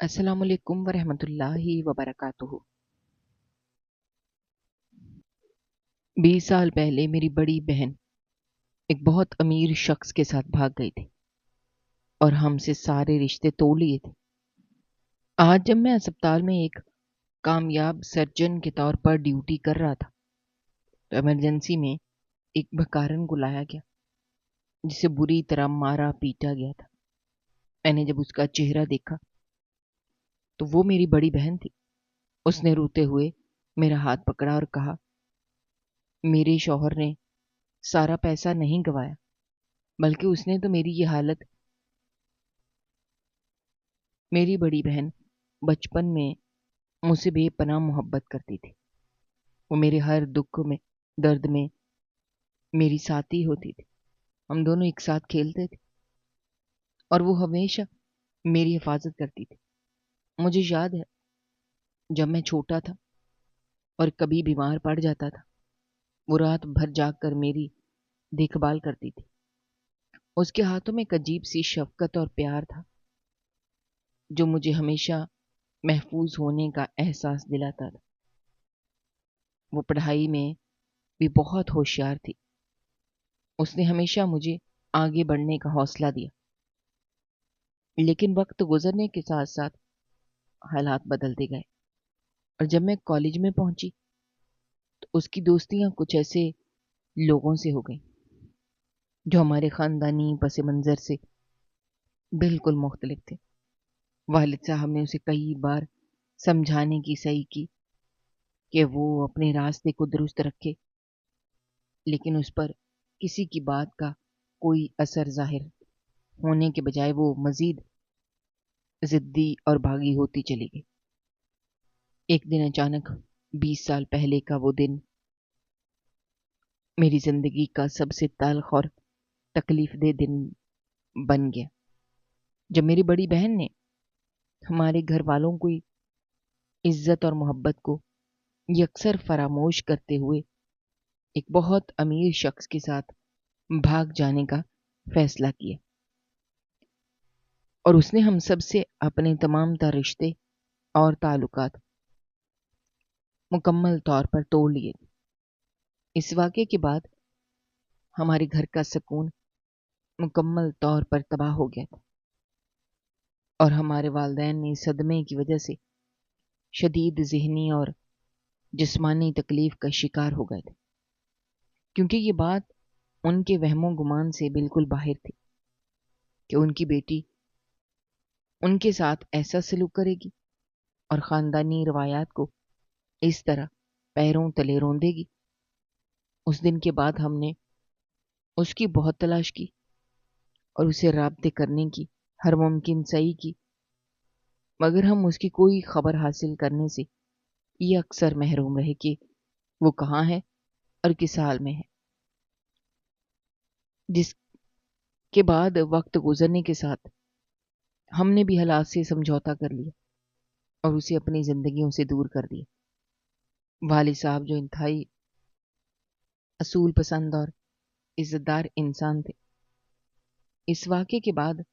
السلام علیکم ورحمۃ اللہ وبرکاتہ۔ 20 سال پہلے میری بڑی بہن ایک بہت امیر شخص کے ساتھ بھاگ گئی تھی اور ہم سے سارے رشتے توڑ لیے تھے۔ آج جب میں اسپتال میں ایک کامیاب سرجن کے طور پر ڈیوٹی کر رہا تھا تو ایمرجنسی میں ایک بھکارن کو لایا گیا جسے بری طرح مارا پیٹا گیا تھا۔ میں نے جب اس کا چہرہ دیکھا تو وہ میری بڑی بہن تھی۔ اس نے روتے ہوئے میرا ہاتھ پکڑا اور کہا، میرے شوہر نے سارا پیسہ نہیں گوایا بلکہ اس نے تو میری یہ حالت۔ میری بڑی بہن بچپن میں مجھ سے بے پناہ محبت کرتی تھی۔ وہ میرے ہر دکھ میں، درد میں میری ساتھی ہوتی تھی۔ ہم دونوں ایک ساتھ کھیلتے تھے اور وہ ہمیشہ میری حفاظت کرتی تھی۔ مجھے یاد ہے جب میں چھوٹا تھا اور کبھی بیمار پڑ جاتا تھا، وہ رات بھر جاگ کر میری دیکھ بھال کرتی تھی۔ اس کے ہاتھوں میں ایک عجیب سی شفقت اور پیار تھا جو مجھے ہمیشہ محفوظ ہونے کا احساس دلاتا تھا۔ وہ پڑھائی میں بھی بہت ہوشیار تھی۔ اس نے ہمیشہ مجھے آگے بڑھنے کا حوصلہ دیا، لیکن وقت گزرنے کے ساتھ ساتھ حالات بدلتے گئے اور جب میں کالج میں پہنچی تو اس کی دوستیاں کچھ ایسے لوگوں سے ہو گئیں جو ہمارے خاندانی پس منظر سے بالکل مختلف تھے۔ والد صاحب نے اسے کئی بار سمجھانے کی صحیح کی کہ وہ اپنے راستے کو درست رکھے، لیکن اس پر کسی کی بات کا کوئی اثر ظاہر ہونے کے بجائے وہ مزید ضدی اور بھاگی ہوتی چلی گئی۔ ایک دن اچانک 20 سال پہلے کا وہ دن میری زندگی کا سب سے تلخ اور تکلیف دہ دن بن گیا، جب میری بڑی بہن نے ہمارے گھر والوں کو عزت اور محبت کو یکسر فراموش کرتے ہوئے ایک بہت امیر شخص کے ساتھ بھاگ جانے کا فیصلہ کیا، اور اس نے ہم سب سے اپنے تمام تر رشتے اور تعلقات مکمل طور پر توڑ لیے۔ اس واقعے کے بعد ہمارے گھر کا سکون مکمل طور پر تباہ ہو گیا تھا اور ہمارے والدین نے صدمے کی وجہ سے شدید ذہنی اور جسمانی تکلیف کا شکار ہو گئے تھے، کیونکہ یہ بات ان کے وہم و گمان سے بالکل باہر تھی کہ ان کی بیٹی ان کے ساتھ ایسا سلوک کرے گی اور خاندانی روایات کو اس طرح پیروں تلے روندے گی۔ اس دن کے بعد ہم نے اس کی بہت تلاش کی اور اسے رابطے کرنے کی ہر ممکن صحیح کی، مگر ہم اس کی کوئی خبر حاصل کرنے سے یہ اکثر محروم رہے کہ وہ کہاں ہے اور کس حال میں ہے۔ جس کے بعد وقت گزرنے کے ساتھ ہم نے بھی حالات سے سمجھوتا کر لیا اور اسے اپنی زندگیوں سے دور کر دیا۔ والد صاحب جو انتہائی اصول پسند اور عزت دار انسان تھے، اس واقعے کے بعد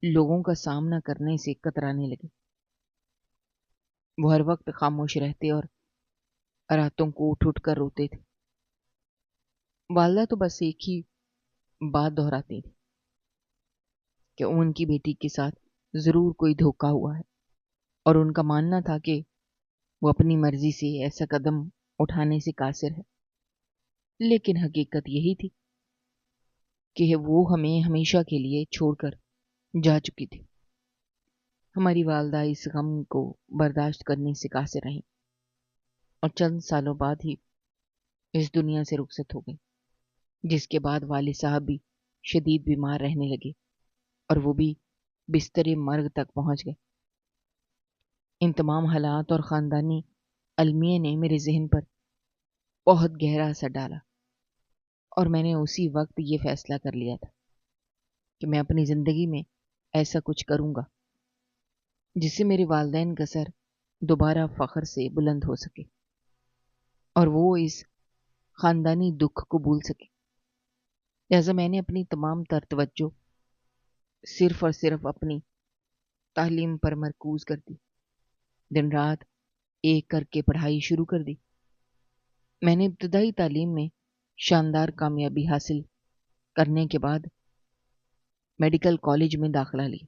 لوگوں کا سامنا کرنے سے کترانے لگے۔ وہ ہر وقت خاموش رہتے اور راتوں کو اٹھ اٹھ کر روتے تھے۔ والدہ تو بس ایک ہی بات دہراتی تھی کہ ان کی بیٹی کے ساتھ ضرور کوئی دھوکہ ہوا ہے، اور ان کا ماننا تھا کہ وہ اپنی مرضی سے ایسا قدم اٹھانے سے قاصر ہے، لیکن حقیقت یہی تھی کہ وہ ہمیں ہمیشہ کے لیے چھوڑ کر جا چکی تھی۔ ہماری والدہ اس غم کو برداشت کرنے سے قاصر رہیں اور چند سالوں بعد ہی اس دنیا سے رخصت ہو گئی، جس کے بعد والد صاحب بھی شدید بیمار رہنے لگے اور وہ بھی بستر مرگ تک پہنچ گئے۔ ان تمام حالات اور خاندانی المیہ نے میرے ذہن پر بہت گہرا اثر ڈالا، اور میں نے اسی وقت یہ فیصلہ کر لیا تھا کہ میں اپنی زندگی میں ایسا کچھ کروں گا جس سے میرے والدین کا سر دوبارہ فخر سے بلند ہو سکے اور وہ اس خاندانی دکھ کو بھول سکے۔ لہذا میں نے اپنی تمام تر توجہ صرف اور صرف اپنی تعلیم پر مرکوز کر دی، دن رات ایک کر کے پڑھائی شروع کر دی۔ میں نے ابتدائی تعلیم میں شاندار کامیابی حاصل کرنے کے بعد میڈیکل کالج میں داخلہ لی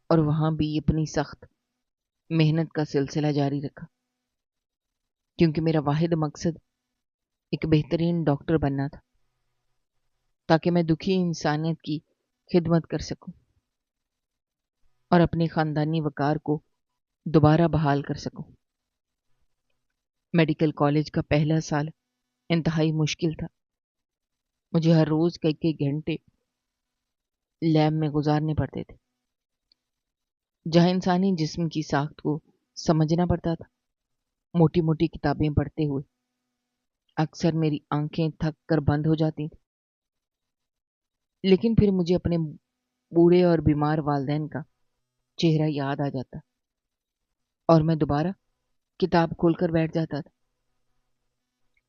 اور وہاں بھی اپنی سخت محنت کا سلسلہ جاری رکھا، کیونکہ میرا واحد مقصد ایک بہترین ڈاکٹر بننا تھا، تاکہ میں دکھی انسانیت کی خدمت کر سکوں اور اپنے خاندانی وقار کو دوبارہ بحال کر سکوں۔ میڈیکل کالج کا پہلا سال انتہائی مشکل تھا۔ مجھے ہر روز کئی گھنٹے لیب میں گزارنے پڑتے تھے، جہاں انسانی جسم کی ساخت کو سمجھنا پڑتا تھا۔ موٹی موٹی کتابیں پڑھتے ہوئے اکثر میری آنکھیں تھک کر بند ہو جاتی تھیں، لیکن پھر مجھے اپنے بوڑھے اور بیمار والدین کا چہرہ یاد آ جاتا اور میں دوبارہ کتاب کھول کر بیٹھ جاتا تھا۔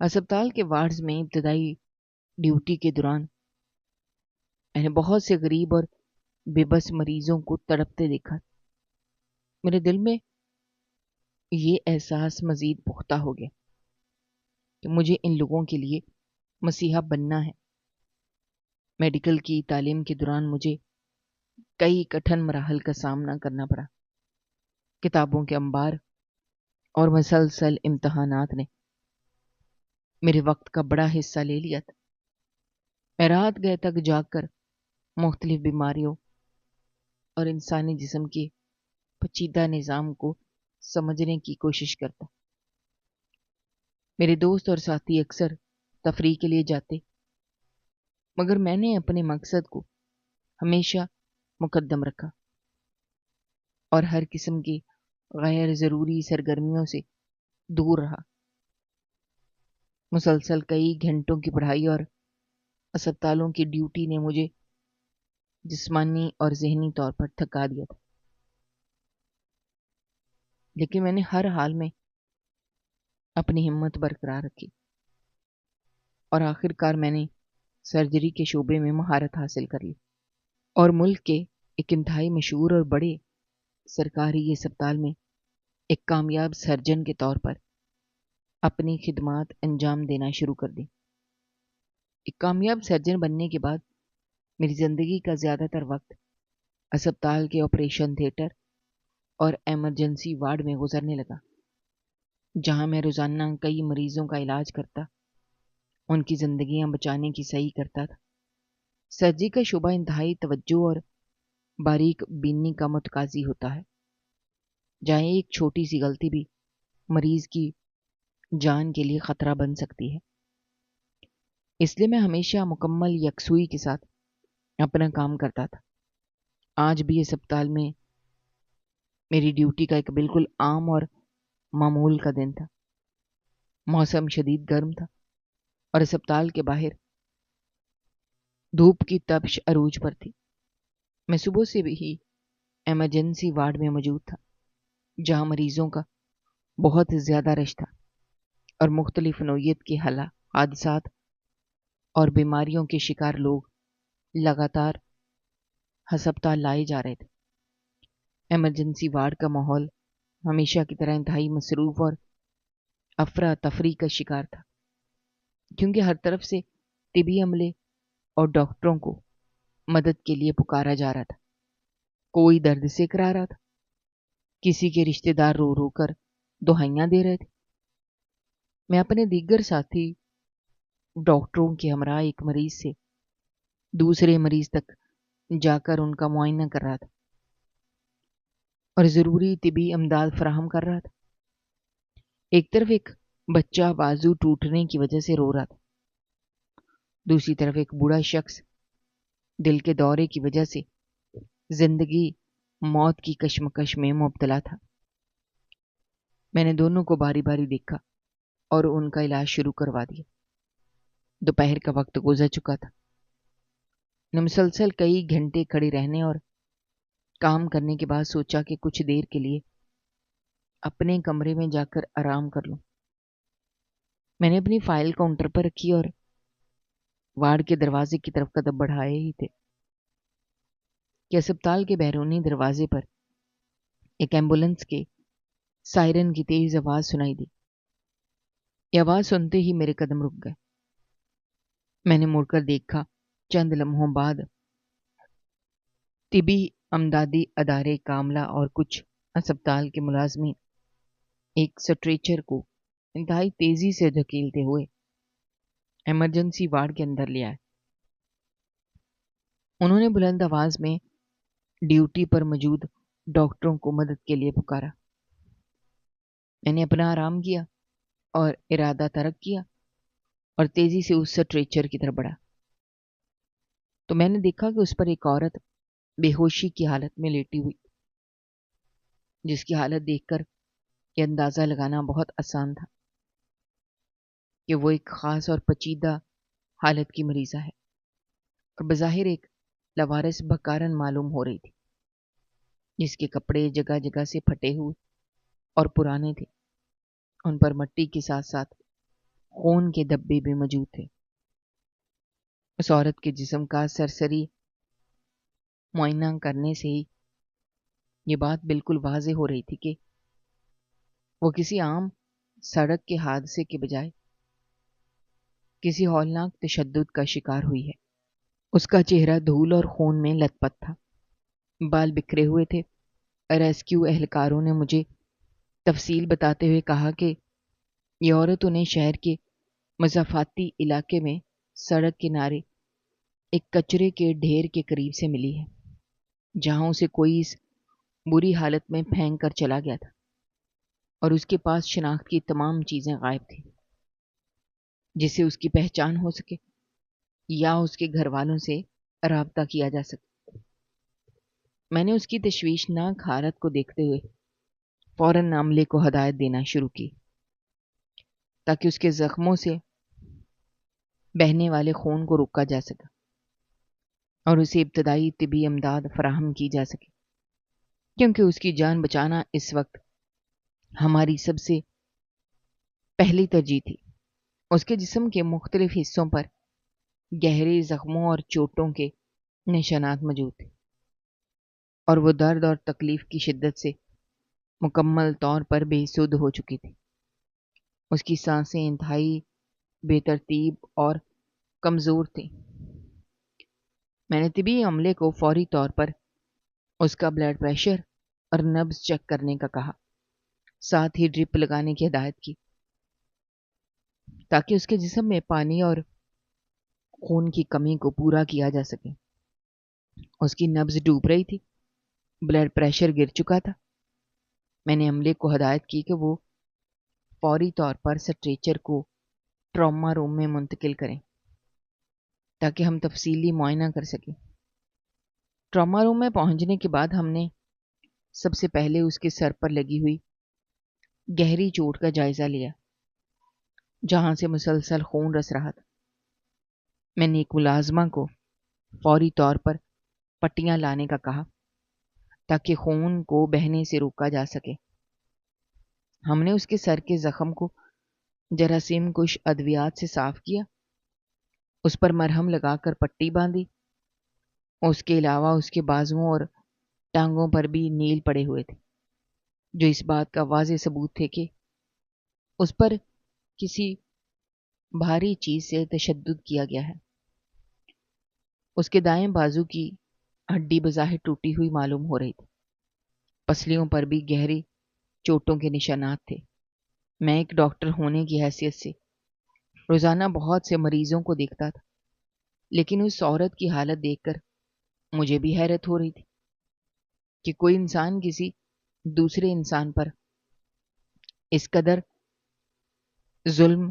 اسپتال کے وارڈز میں ابتدائی ڈیوٹی کے دوران میں نے بہت سے غریب اور بے بس مریضوں کو تڑپتے دیکھا۔ میرے دل میں یہ احساس مزید پختہ ہو گیا کہ مجھے ان لوگوں کے لیے مسیحا بننا ہے۔ میڈیکل کی تعلیم کے دوران مجھے کئی کٹھن مراحل کا سامنا کرنا پڑا۔ کتابوں کے انبار اور مسلسل امتحانات نے میرے وقت کا بڑا حصہ لے لیا تھا۔ میں رات گئے تک جاگ کر مختلف بیماریوں اور انسانی جسم کے پیچیدہ نظام کو سمجھنے کی کوشش کرتا۔ میرے دوست اور ساتھی اکثر تفریح کے لیے جاتے، مگر میں نے اپنے مقصد کو ہمیشہ مقدم رکھا اور ہر قسم کی غیر ضروری سرگرمیوں سے دور رہا۔ مسلسل کئی گھنٹوں کی پڑھائی اور اسپتالوں کی ڈیوٹی نے مجھے جسمانی اور ذہنی طور پر تھکا دیا تھا، لیکن میں نے ہر حال میں اپنی ہمت برقرار رکھی اور آخر کار میں نے سرجری کے شعبے میں مہارت حاصل کر لی اور ملک کے ایک انتہائی مشہور اور بڑے سرکاری اسپتال میں ایک کامیاب سرجن کے طور پر اپنی خدمات انجام دینا شروع کر دی۔ ایک کامیاب سرجن بننے کے بعد میری زندگی کا زیادہ تر وقت اسپتال کے آپریشن تھیٹر اور ایمرجنسی وارڈ میں گزرنے لگا، جہاں میں روزانہ کئی مریضوں کا علاج کرتا، ان کی زندگیاں بچانے کی صحیح کرتا تھا۔ سرجری کا شعبہ انتہائی توجہ اور باریک بینی کا متقاضی ہوتا ہے، جہاں ایک چھوٹی سی غلطی بھی مریض کی جان کے لیے خطرہ بن سکتی ہے۔ اس لیے میں ہمیشہ مکمل یکسوئی کے ساتھ اپنا کام کرتا تھا۔ آج بھی اسپتال میں میری ڈیوٹی کا ایک بالکل عام اور معمول کا دن تھا۔ موسم شدید گرم تھا اور اسپتال کے باہر دھوپ کی تپش عروج پر تھی۔ میں صبح سے بھی ہی ایمرجنسی وارڈ میں موجود تھا، جہاں مریضوں کا بہت زیادہ رش تھا اور مختلف نوعیت کے حادثات اور بیماریوں کے شکار لوگ لگاتار ہسپتال لائے جا رہے تھے۔ ایمرجنسی وارڈ کا ماحول ہمیشہ کی طرح انتہائی مصروف اور افراتفری کا شکار تھا، کیونکہ ہر طرف سے طبی عملے اور ڈاکٹروں کو مدد کے لیے پکارا جا رہا تھا۔ کوئی درد سے کرا رہا تھا، کسی کے رشتہ دار رو رو کر دہائیاں دے رہے تھے۔ میں اپنے دیگر ساتھی ڈاکٹروں کے ہمراہ ایک مریض سے دوسرے مریض تک جا کر ان کا معائنہ کر رہا تھا اور ضروری طبی امداد فراہم کر رہا تھا۔ ایک طرف ایک بچہ بازو ٹوٹنے کی وجہ سے رو رہا تھا، دوسری طرف ایک بوڑھا شخص دل کے دورے کی وجہ سے زندگی موت کی کشمکش میں مبتلا تھا۔ میں نے دونوں کو باری باری دیکھا اور ان کا علاج شروع کروا دیا۔ دوپہر کا وقت گزر چکا تھا۔ میں مسلسل کئی گھنٹے کھڑے رہنے اور کام کرنے کے بعد سوچا کہ کچھ دیر کے لیے اپنے کمرے میں جا کر آرام کر لوں۔ میں نے اپنی فائل کاؤنٹر پر رکھی اور وارڈ کے دروازے کی طرف قدم بڑھائے ہی تھے کہ اسپتال کے بیرونی دروازے پر ایک ایمبولینس کے سائرن کی تیز آواز سنائی دی۔ یہ آواز سنتے ہی میرے قدم رک گئے۔ میں نے مڑ کر دیکھا، چند لمحوں بعد طبی امدادی ادارے کاملہ اور کچھ اسپتال کے ملازمین ایک سٹریچر کو انتہائی تیزی سے دھکیلتے ہوئے ایمرجنسی وارڈ کے اندر لے آئے۔ انہوں نے بلند آواز میں ڈیوٹی پر موجود ڈاکٹروں کو مدد کے لیے پکارا۔ میں نے اپنا آرام کیا اور ارادہ ترک کیا اور تیزی سے اس سٹریچر کی طرف بڑھا تو میں نے دیکھا کہ اس پر ایک عورت بے ہوشی کی حالت میں لیٹی ہوئی، جس کی حالت دیکھ کر یہ اندازہ لگانا بہت آسان تھا کہ وہ ایک خاص اور پیچیدہ حالت کی مریضہ ہے، اور بظاہر ایک لوارث بکارن معلوم ہو رہی تھی، جس کے کپڑے جگہ جگہ سے پھٹے ہوئے اور پرانے تھے۔ ان پر مٹی کے ساتھ ساتھ خون کے دھبے بھی موجود تھے۔ اس عورت کے جسم کا سرسری معائنہ کرنے سے ہی یہ بات بالکل واضح ہو رہی تھی کہ وہ کسی عام سڑک کے حادثے کے بجائے کسی ہولناک تشدد کا شکار ہوئی ہے۔ اس کا چہرہ دھول اور خون میں لت پت تھا، بال بکھرے ہوئے تھے۔ ریسکیو اہلکاروں نے مجھے تفصیل بتاتے ہوئے کہا کہ یہ عورت انہیں شہر کے مضافاتی علاقے میں سڑک کنارے ایک کچرے کے ڈھیر کے قریب سے ملی ہے، جہاں اسے کوئی اس بری حالت میں پھینک کر چلا گیا تھا، اور اس کے پاس شناخت کی تمام چیزیں غائب تھیں جس سے اس کی پہچان ہو سکے یا اس کے گھر والوں سے رابطہ کیا جا سکے۔ میں نے اس کی تشویشناک حالت کو دیکھتے ہوئے فوراً عملے کو ہدایت دینا شروع کی تاکہ اس کے زخموں سے بہنے والے خون کو روکا جا سکے اور اسے ابتدائی طبی امداد فراہم کی جا سکے، کیونکہ اس کی جان بچانا اس وقت ہماری سب سے پہلی ترجیح تھی۔ اس کے جسم کے مختلف حصوں پر گہرے زخموں اور چوٹوں کے نشانات موجود تھے، اور وہ درد اور تکلیف کی شدت سے مکمل طور پر بے سدھ ہو چکی تھی۔ اس کی سانسیں انتہائی بے ترتیب اور کمزور تھیں۔ میں نے طبی عملے کو فوری طور پر اس کا بلڈ پریشر اور نبض چیک کرنے کا کہا، ساتھ ہی ڈرپ لگانے کی ہدایت کی تاکہ اس کے جسم میں پانی اور خون کی کمی کو پورا کیا جا سکے۔ اس کی نبض ڈوب رہی تھی، بلڈ پریشر گر چکا تھا۔ میں نے عملے کو ہدایت کی کہ وہ فوری طور پر سٹریچر کو ٹراما روم میں منتقل کریں تاکہ ہم تفصیلی معائنہ کر سکیں۔ ٹراما روم میں پہنچنے کے بعد ہم نے سب سے پہلے اس کے سر پر لگی ہوئی گہری چوٹ کا جائزہ لیا، جہاں سے مسلسل خون رس رہا تھا۔ میں نے ایک ملازمہ کو فوری طور پر پٹیاں لانے کا کہا تاکہ خون کو بہنے سے روکا جا سکے۔ ہم نے اس کے سر کے زخم کو جراثیم کش ادویات سے صاف کیا، اس پر مرہم لگا کر پٹی باندھی۔ اس کے علاوہ اس کے بازوؤں اور ٹانگوں پر بھی نیل پڑے ہوئے تھے، جو اس بات کا واضح ثبوت تھے کہ اس پر کسی بھاری چیز سے تشدد کیا گیا ہے۔ اس کے دائیں بازو کی ہڈی بظاہر ٹوٹی ہوئی معلوم ہو رہی تھی، پسلیوں پر بھی گہری چوٹوں کے نشانات تھے۔ میں ایک ڈاکٹر ہونے کی حیثیت سے روزانہ بہت سے مریضوں کو دیکھتا تھا، لیکن اس عورت کی حالت دیکھ کر مجھے بھی حیرت ہو رہی تھی کہ کوئی انسان کسی دوسرے انسان پر اس قدر ظلم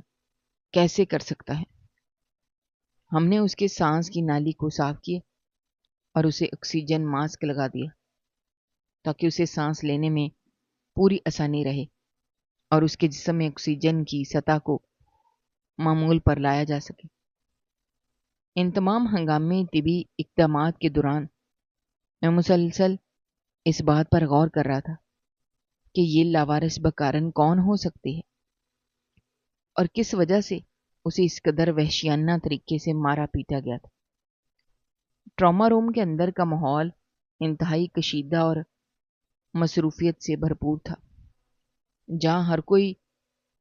کیسے کر سکتا ہے۔ ہم نے اس کے سانس کی نالی کو صاف کیا اور اسے آکسیجن ماسک لگا دیا تاکہ اسے سانس لینے میں پوری آسانی رہے اور اس کے جسم میں آکسیجن کی سطح کو معمول پر لایا جا سکے۔ ان تمام ہنگامی طبی اقدامات کے دوران میں مسلسل اس بات پر غور کر رہا تھا کہ یہ لاوارث بکارن کون ہو سکتی ہے اور کس وجہ سے اسے اس قدر وحشیانہ طریقے سے مارا پیٹا گیا تھا۔ ٹراما روم کے اندر کا ماحول انتہائی کشیدہ اور مصروفیت سے بھرپور تھا، جہاں ہر کوئی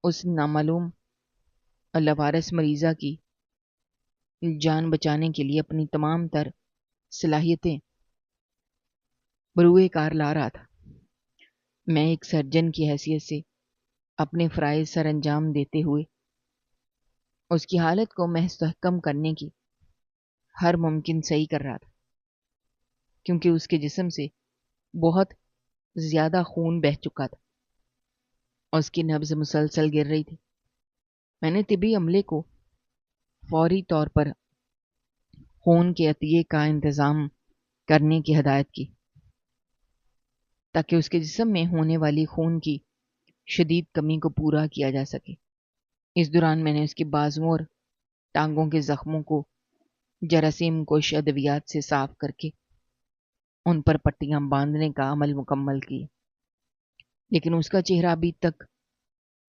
اس نامعلوم لاوارث مریضہ کی جان بچانے کے لیے اپنی تمام تر صلاحیتیں بروئے کار لا رہا تھا۔ میں ایک سرجن کی حیثیت سے اپنے فرائض سر انجام دیتے ہوئے اس کی حالت کو مستحکم کرنے کی ہر ممکن صحیح کر رہا تھا، کیونکہ اس کے جسم سے بہت زیادہ خون بہہ چکا تھا اور اس کی نبض مسلسل گر رہی تھی۔ میں نے طبی عملے کو فوری طور پر خون کے عطیے کا انتظام کرنے کی ہدایت کی، تاکہ اس کے جسم میں ہونے والی خون کی شدید کمی کو پورا کیا جا سکے۔ اس دوران میں نے اس کے بازوؤں اور ٹانگوں کے زخموں کو جراثیم کش ادویات سے صاف کر کے ان پر پٹیاں باندھنے کا عمل مکمل کیا، لیکن اس کا چہرہ ابھی تک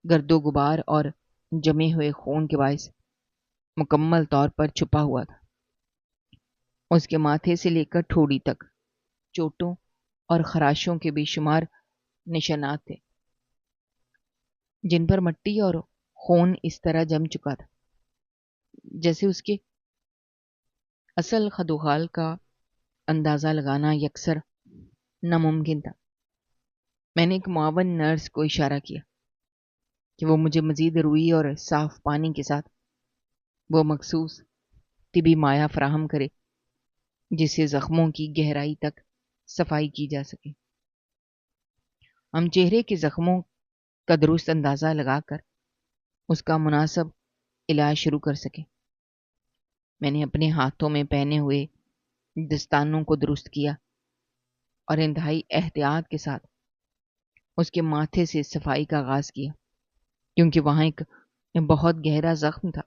گرد و غبار اور جمے ہوئے خون کے باعث مکمل طور پر چھپا ہوا تھا۔ اس کے ماتھے سے لے کر ٹھوڑی تک چوٹوں اور خراشوں کے بے شمار نشانات تھے، جن پر مٹی اور خون اس طرح جم چکا تھا جیسے اس کے اصل خدوخال کا اندازہ لگانا یکسر ناممکن تھا۔ میں نے ایک معاون نرس کو اشارہ کیا کہ وہ مجھے مزید روئی اور صاف پانی کے ساتھ وہ مخصوص طبی مائع فراہم کرے جس سے زخموں کی گہرائی تک صفائی کی جا سکے۔ ہم چہرے کے زخموں کا درست اندازہ لگا کر اس کا مناسب علاج شروع کر سکیں۔ میں نے اپنے ہاتھوں میں پہنے ہوئے دستانوں کو درست کیا اور انتہائی احتیاط کے ساتھ اس کے ماتھے سے صفائی کا آغاز کیا، کیونکہ وہاں ایک بہت گہرا زخم تھا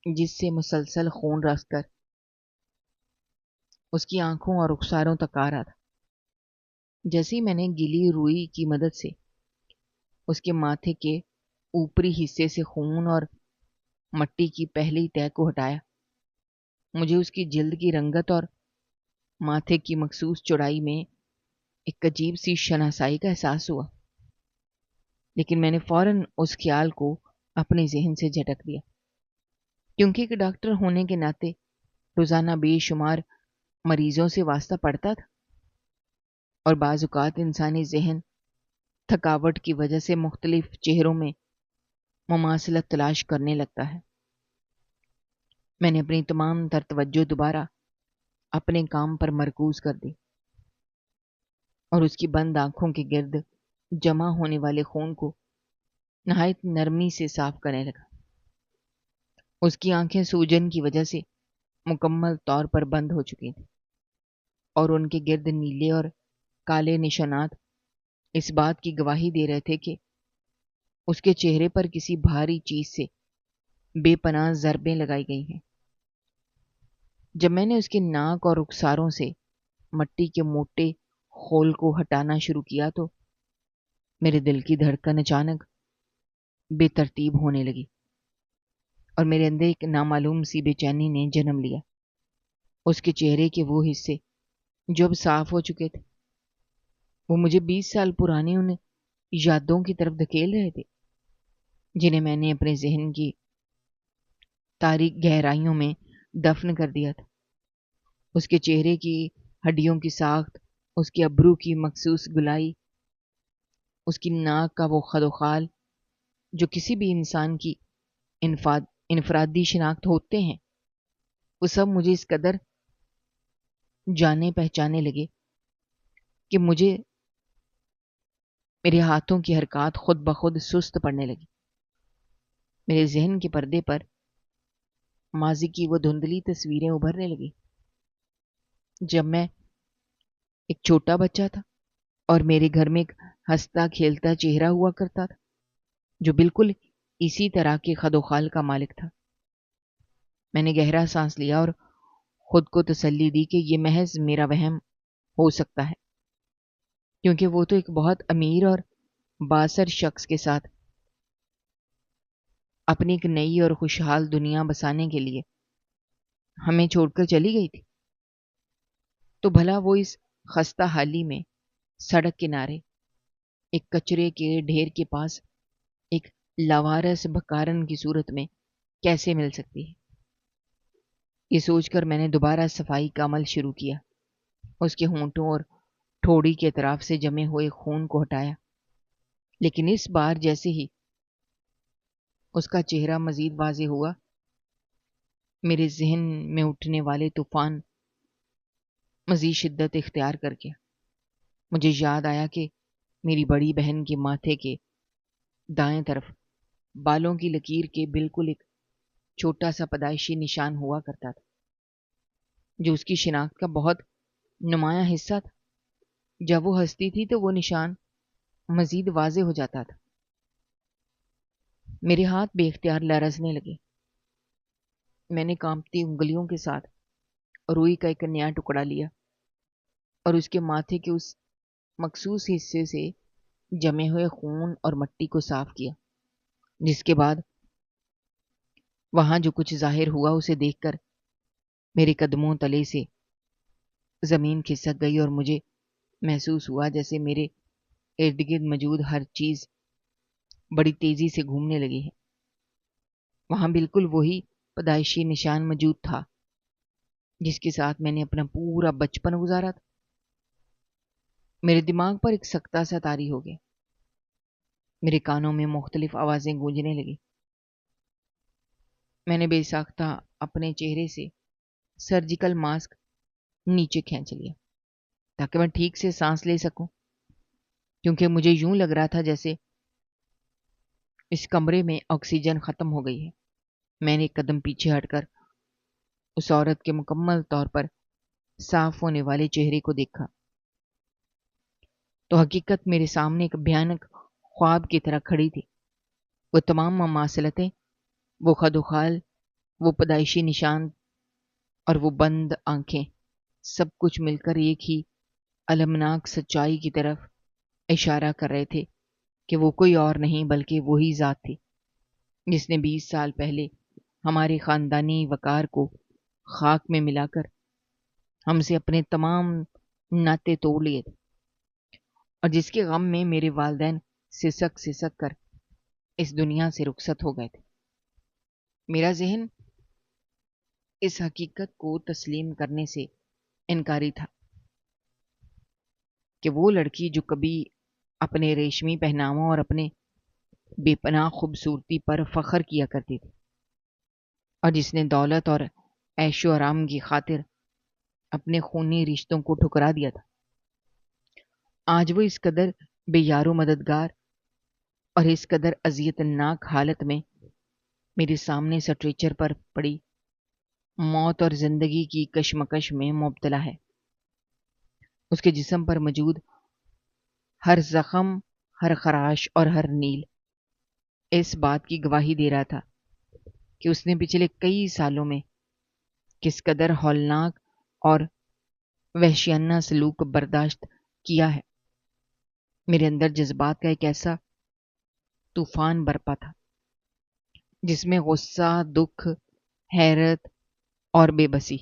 جس سے مسلسل خون رس کر اس کی آنکھوں اور رخساروں تک آ رہا تھا۔ جیسے ہی میں نے گیلی روئی کی مدد سے اس کے ماتھے کے اوپری حصے سے خون اور مٹی کی پہلی تہ کو ہٹایا، مجھے اس کی جلد کی رنگت اور ماتھے کی مخصوص چوڑائی میں ایک عجیب سی شناسائی کا احساس ہوا، لیکن میں نے فوراً اس خیال کو اپنے ذہن سے جھٹک دیا، کیونکہ ایک ڈاکٹر ہونے کے ناطے روزانہ بے شمار مریضوں سے واسطہ پڑتا تھا، اور بعض اوقات انسانی ذہن تھکاوٹ کی وجہ سے مختلف چہروں میں مماثلت تلاش کرنے لگتا ہے۔ میں نے اپنی تمام تر توجہ دوبارہ اپنے کام پر مرکوز کر دی اور اس کی بند آنکھوں کے گرد جمع ہونے والے خون کو نہایت نرمی سے صاف کرنے لگا۔ اس کی آنکھیں سوجن کی وجہ سے مکمل طور پر بند ہو چکی تھیں، اور ان کے گرد نیلے اور کالے نشانات اس بات کی گواہی دے رہے تھے کہ اس کے چہرے پر کسی بھاری چیز سے بے پناہ ضربیں لگائی گئی ہیں۔ جب میں نے اس کے ناک اور رخساروں سے مٹی کے موٹے خول کو ہٹانا شروع کیا تو میرے دل کی دھڑکن اچانک بے ترتیب ہونے لگی اور میرے اندر ایک نامعلوم سی بے چینی نے جنم لیا۔ اس کے چہرے کے وہ حصے جو اب صاف ہو چکے تھے، وہ مجھے 20 سال پرانی ان یادوں کی طرف دھکیل رہے تھے جنہیں میں نے اپنے ذہن کی تاریک گہرائیوں میں دفن کر دیا تھا۔ اس کے چہرے کی ہڈیوں کی ساخت، اس کے ابرو کی مخصوص گلائی، اس کی ناک کا وہ خد و خال جو کسی بھی انسان کی انفرادی شناخت ہوتے ہیں، وہ سب مجھے اس قدر جانے پہچانے لگے کہ مجھے میرے ہاتھوں کی حرکات خود بخود سست پڑنے لگی۔ میرے ذہن کے پردے پر ماضی کی وہ دھندلی تصویریں ابھرنے لگی جب میں ایک چھوٹا بچہ تھا اور میرے گھر میں ایک ہنستا کھیلتا چہرہ ہوا کرتا تھا جو بالکل اسی طرح کے خد و خال کا مالک تھا۔ میں نے گہرا سانس لیا اور خود کو تسلی دی کہ یہ محض میرا وہم ہو سکتا ہے، کیونکہ وہ تو ایک بہت امیر اور بااثر شخص کے ساتھ اپنی ایک نئی اور خوشحال دنیا بسانے کے لیے ہمیں چھوڑ کر چلی گئی تھی۔ تو بھلا وہ اس خستہ حالی میں سڑک کنارے ایک کچرے کے ڈھیر کے پاس ایک لاوارث بکارن کی صورت میں کیسے مل سکتی ہے؟ یہ سوچ کر میں نے دوبارہ صفائی کا عمل شروع کیا. اس کے ہونٹوں اور ٹھوڑی کے اطراف سے جمے ہوئے خون کو ہٹایا، لیکن اس بار جیسے ہی اس کا چہرہ مزید واضح ہوا، میرے ذہن میں اٹھنے والے طوفان مزید شدت اختیار کر گیا. مجھے یاد آیا کہ میری بڑی بہن کے ماتھے کے دائیں طرف بالوں کی لکیر کے بالکل ایک چھوٹا سا پیدائشی نشان ہوا کرتا تھا، جو اس کی شناخت کا بہت نمایاں حصہ تھا. جب وہ ہنستی تھی تو وہ نشان مزید واضح ہو جاتا تھا. میرے ہاتھ بے اختیار لرزنے لگے. میں نے کانپتی انگلیوں کے ساتھ روئی کا ایک نیا ٹکڑا لیا اور اس کے ماتھے کے اس مخصوص حصے سے جمے ہوئے خون اور مٹی کو صاف کیا، جس کے بعد وہاں جو کچھ ظاہر ہوا اسے دیکھ کر میرے قدموں تلے سے زمین کھسک گئی اور مجھے محسوس ہوا جیسے میرے ارد گرد موجود ہر چیز بڑی تیزی سے گھومنے لگی ہے. وہاں بالکل وہی پیدائشی نشان موجود تھا جس کے ساتھ میں نے اپنا پورا بچپن گزارا تھا. میرے دماغ پر ایک سکتہ سا طاری ہو گیا. میرے کانوں میں مختلف آوازیں گونجنے لگی. میں نے بے ساختہ اپنے چہرے سے سرجیکل ماسک نیچے کھینچ لیا تاکہ میں ٹھیک سے سانس لے سکوں، کیونکہ مجھے یوں لگ رہا تھا جیسے اس کمرے میں آکسیجن ختم ہو گئی ہے. میں نے ایک قدم پیچھے ہٹ کر اس عورت کے مکمل طور پر صاف ہونے والے چہرے کو دیکھا تو حقیقت میرے سامنے ایک بھیانک خواب کی طرح کھڑی تھی. وہ تمام مماثلتیں، وہ خدوخال، وہ پیدائشی نشان اور وہ بند آنکھیں، سب کچھ مل کر ایک ہی المناک سچائی کی طرف اشارہ کر رہے تھے کہ وہ کوئی اور نہیں بلکہ وہی ذات تھی جس نے 20 سال پہلے ہمارے خاندانی وقار کو خاک میں ملا کر ہم سے اپنے تمام ناطے توڑ لیے تھے، اور جس کے غم میں میرے والدین سسک سسک کر اس دنیا سے رخصت ہو گئے تھے. میرا ذہن اس حقیقت کو تسلیم کرنے سے انکاری تھا کہ وہ لڑکی جو کبھی اپنے ریشمی پہناووں اور اپنے بے پناہ خوبصورتی پر فخر کیا کرتی تھی، اور جس نے دولت اور عیش و آرام کی خاطر اپنے خونی رشتوں کو ٹھکرا دیا تھا، آج وہ اس قدر بے یار و مددگار اور اس قدر اذیت ناک حالت میں میرے سامنے سٹریچر پر پڑی موت اور زندگی کی کشمکش میں مبتلا ہے. اس کے جسم پر موجود ہر زخم، ہر خراش اور ہر نیل اس بات کی گواہی دے رہا تھا کہ اس نے پچھلے کئی سالوں میں کس قدر ہولناک اور وحشیانہ سلوک برداشت کیا ہے. میرے اندر جذبات کا ایک ایسا طوفان برپا تھا جس میں غصہ، دکھ، حیرت اور بے بسی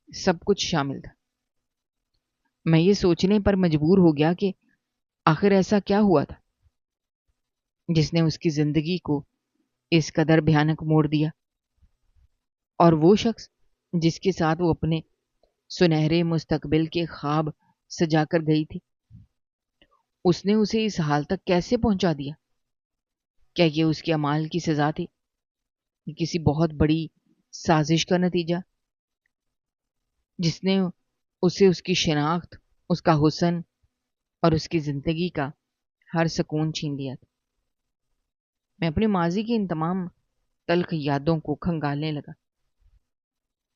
سب کچھ شامل تھا. میں یہ سوچنے پر مجبور ہو گیا کہ آخر ایسا کیا ہوا تھا جس نے اس کی زندگی کو اس قدر بھیانک موڑ دیا، اور وہ شخص جس کے ساتھ وہ اپنے سنہرے مستقبل کے خواب سجا کر گئی تھی، اس نے اسے اس حال تک کیسے پہنچا دیا؟ کیا یہ اس کے اعمال کی سزا تھی، کسی بہت بڑی سازش کا نتیجہ جس نے اسے اس کی شناخت، اس کا حسن اور اس کی زندگی کا ہر سکون چھین لیا تھا؟ میں اپنے ماضی کی ان تمام تلخ یادوں کو کھنگالنے لگا.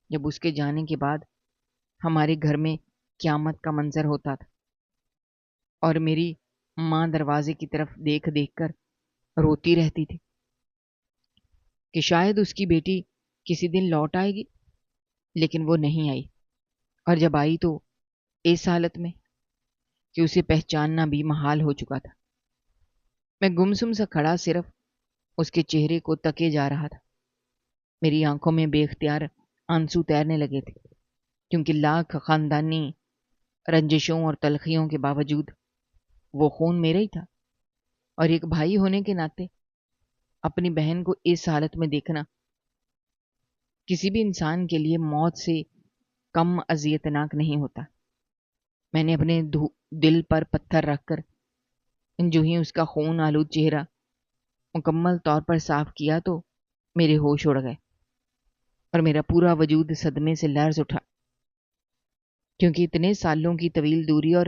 جب اس کے جانے کے بعد ہمارے گھر میں قیامت کا منظر ہوتا تھا اور میری ماں دروازے کی طرف دیکھ دیکھ کر روتی رہتی تھی کہ شاید اس کی بیٹی کسی دن لوٹ آئے گی، لیکن وہ نہیں آئی، اور جب آئی تو اس حالت میں کہ اسے پہچاننا بھی محال ہو چکا تھا. میں گمسم سا کھڑا صرف اس کے چہرے کو تکے جا رہا تھا. میری آنکھوں میں بے اختیار آنسو تیرنے لگے تھے کیونکہ لاکھ خاندانی رنجشوں اور تلخیوں کے باوجود وہ خون میرا ہی تھا، اور ایک بھائی ہونے کے ناطے اپنی بہن کو اس حالت میں دیکھنا کسی بھی انسان کے لیے موت سے کم اذیتناک نہیں ہوتا۔ میں نے اپنے دل پر پتھر رکھ کر جو ہی اس کا خون آلود چہرہ مکمل طور پر صاف کیا تو میرے ہوش اڑ گئے اور میرا پورا وجود صدمے سے لرز اٹھا، کیونکہ اتنے سالوں کی طویل دوری اور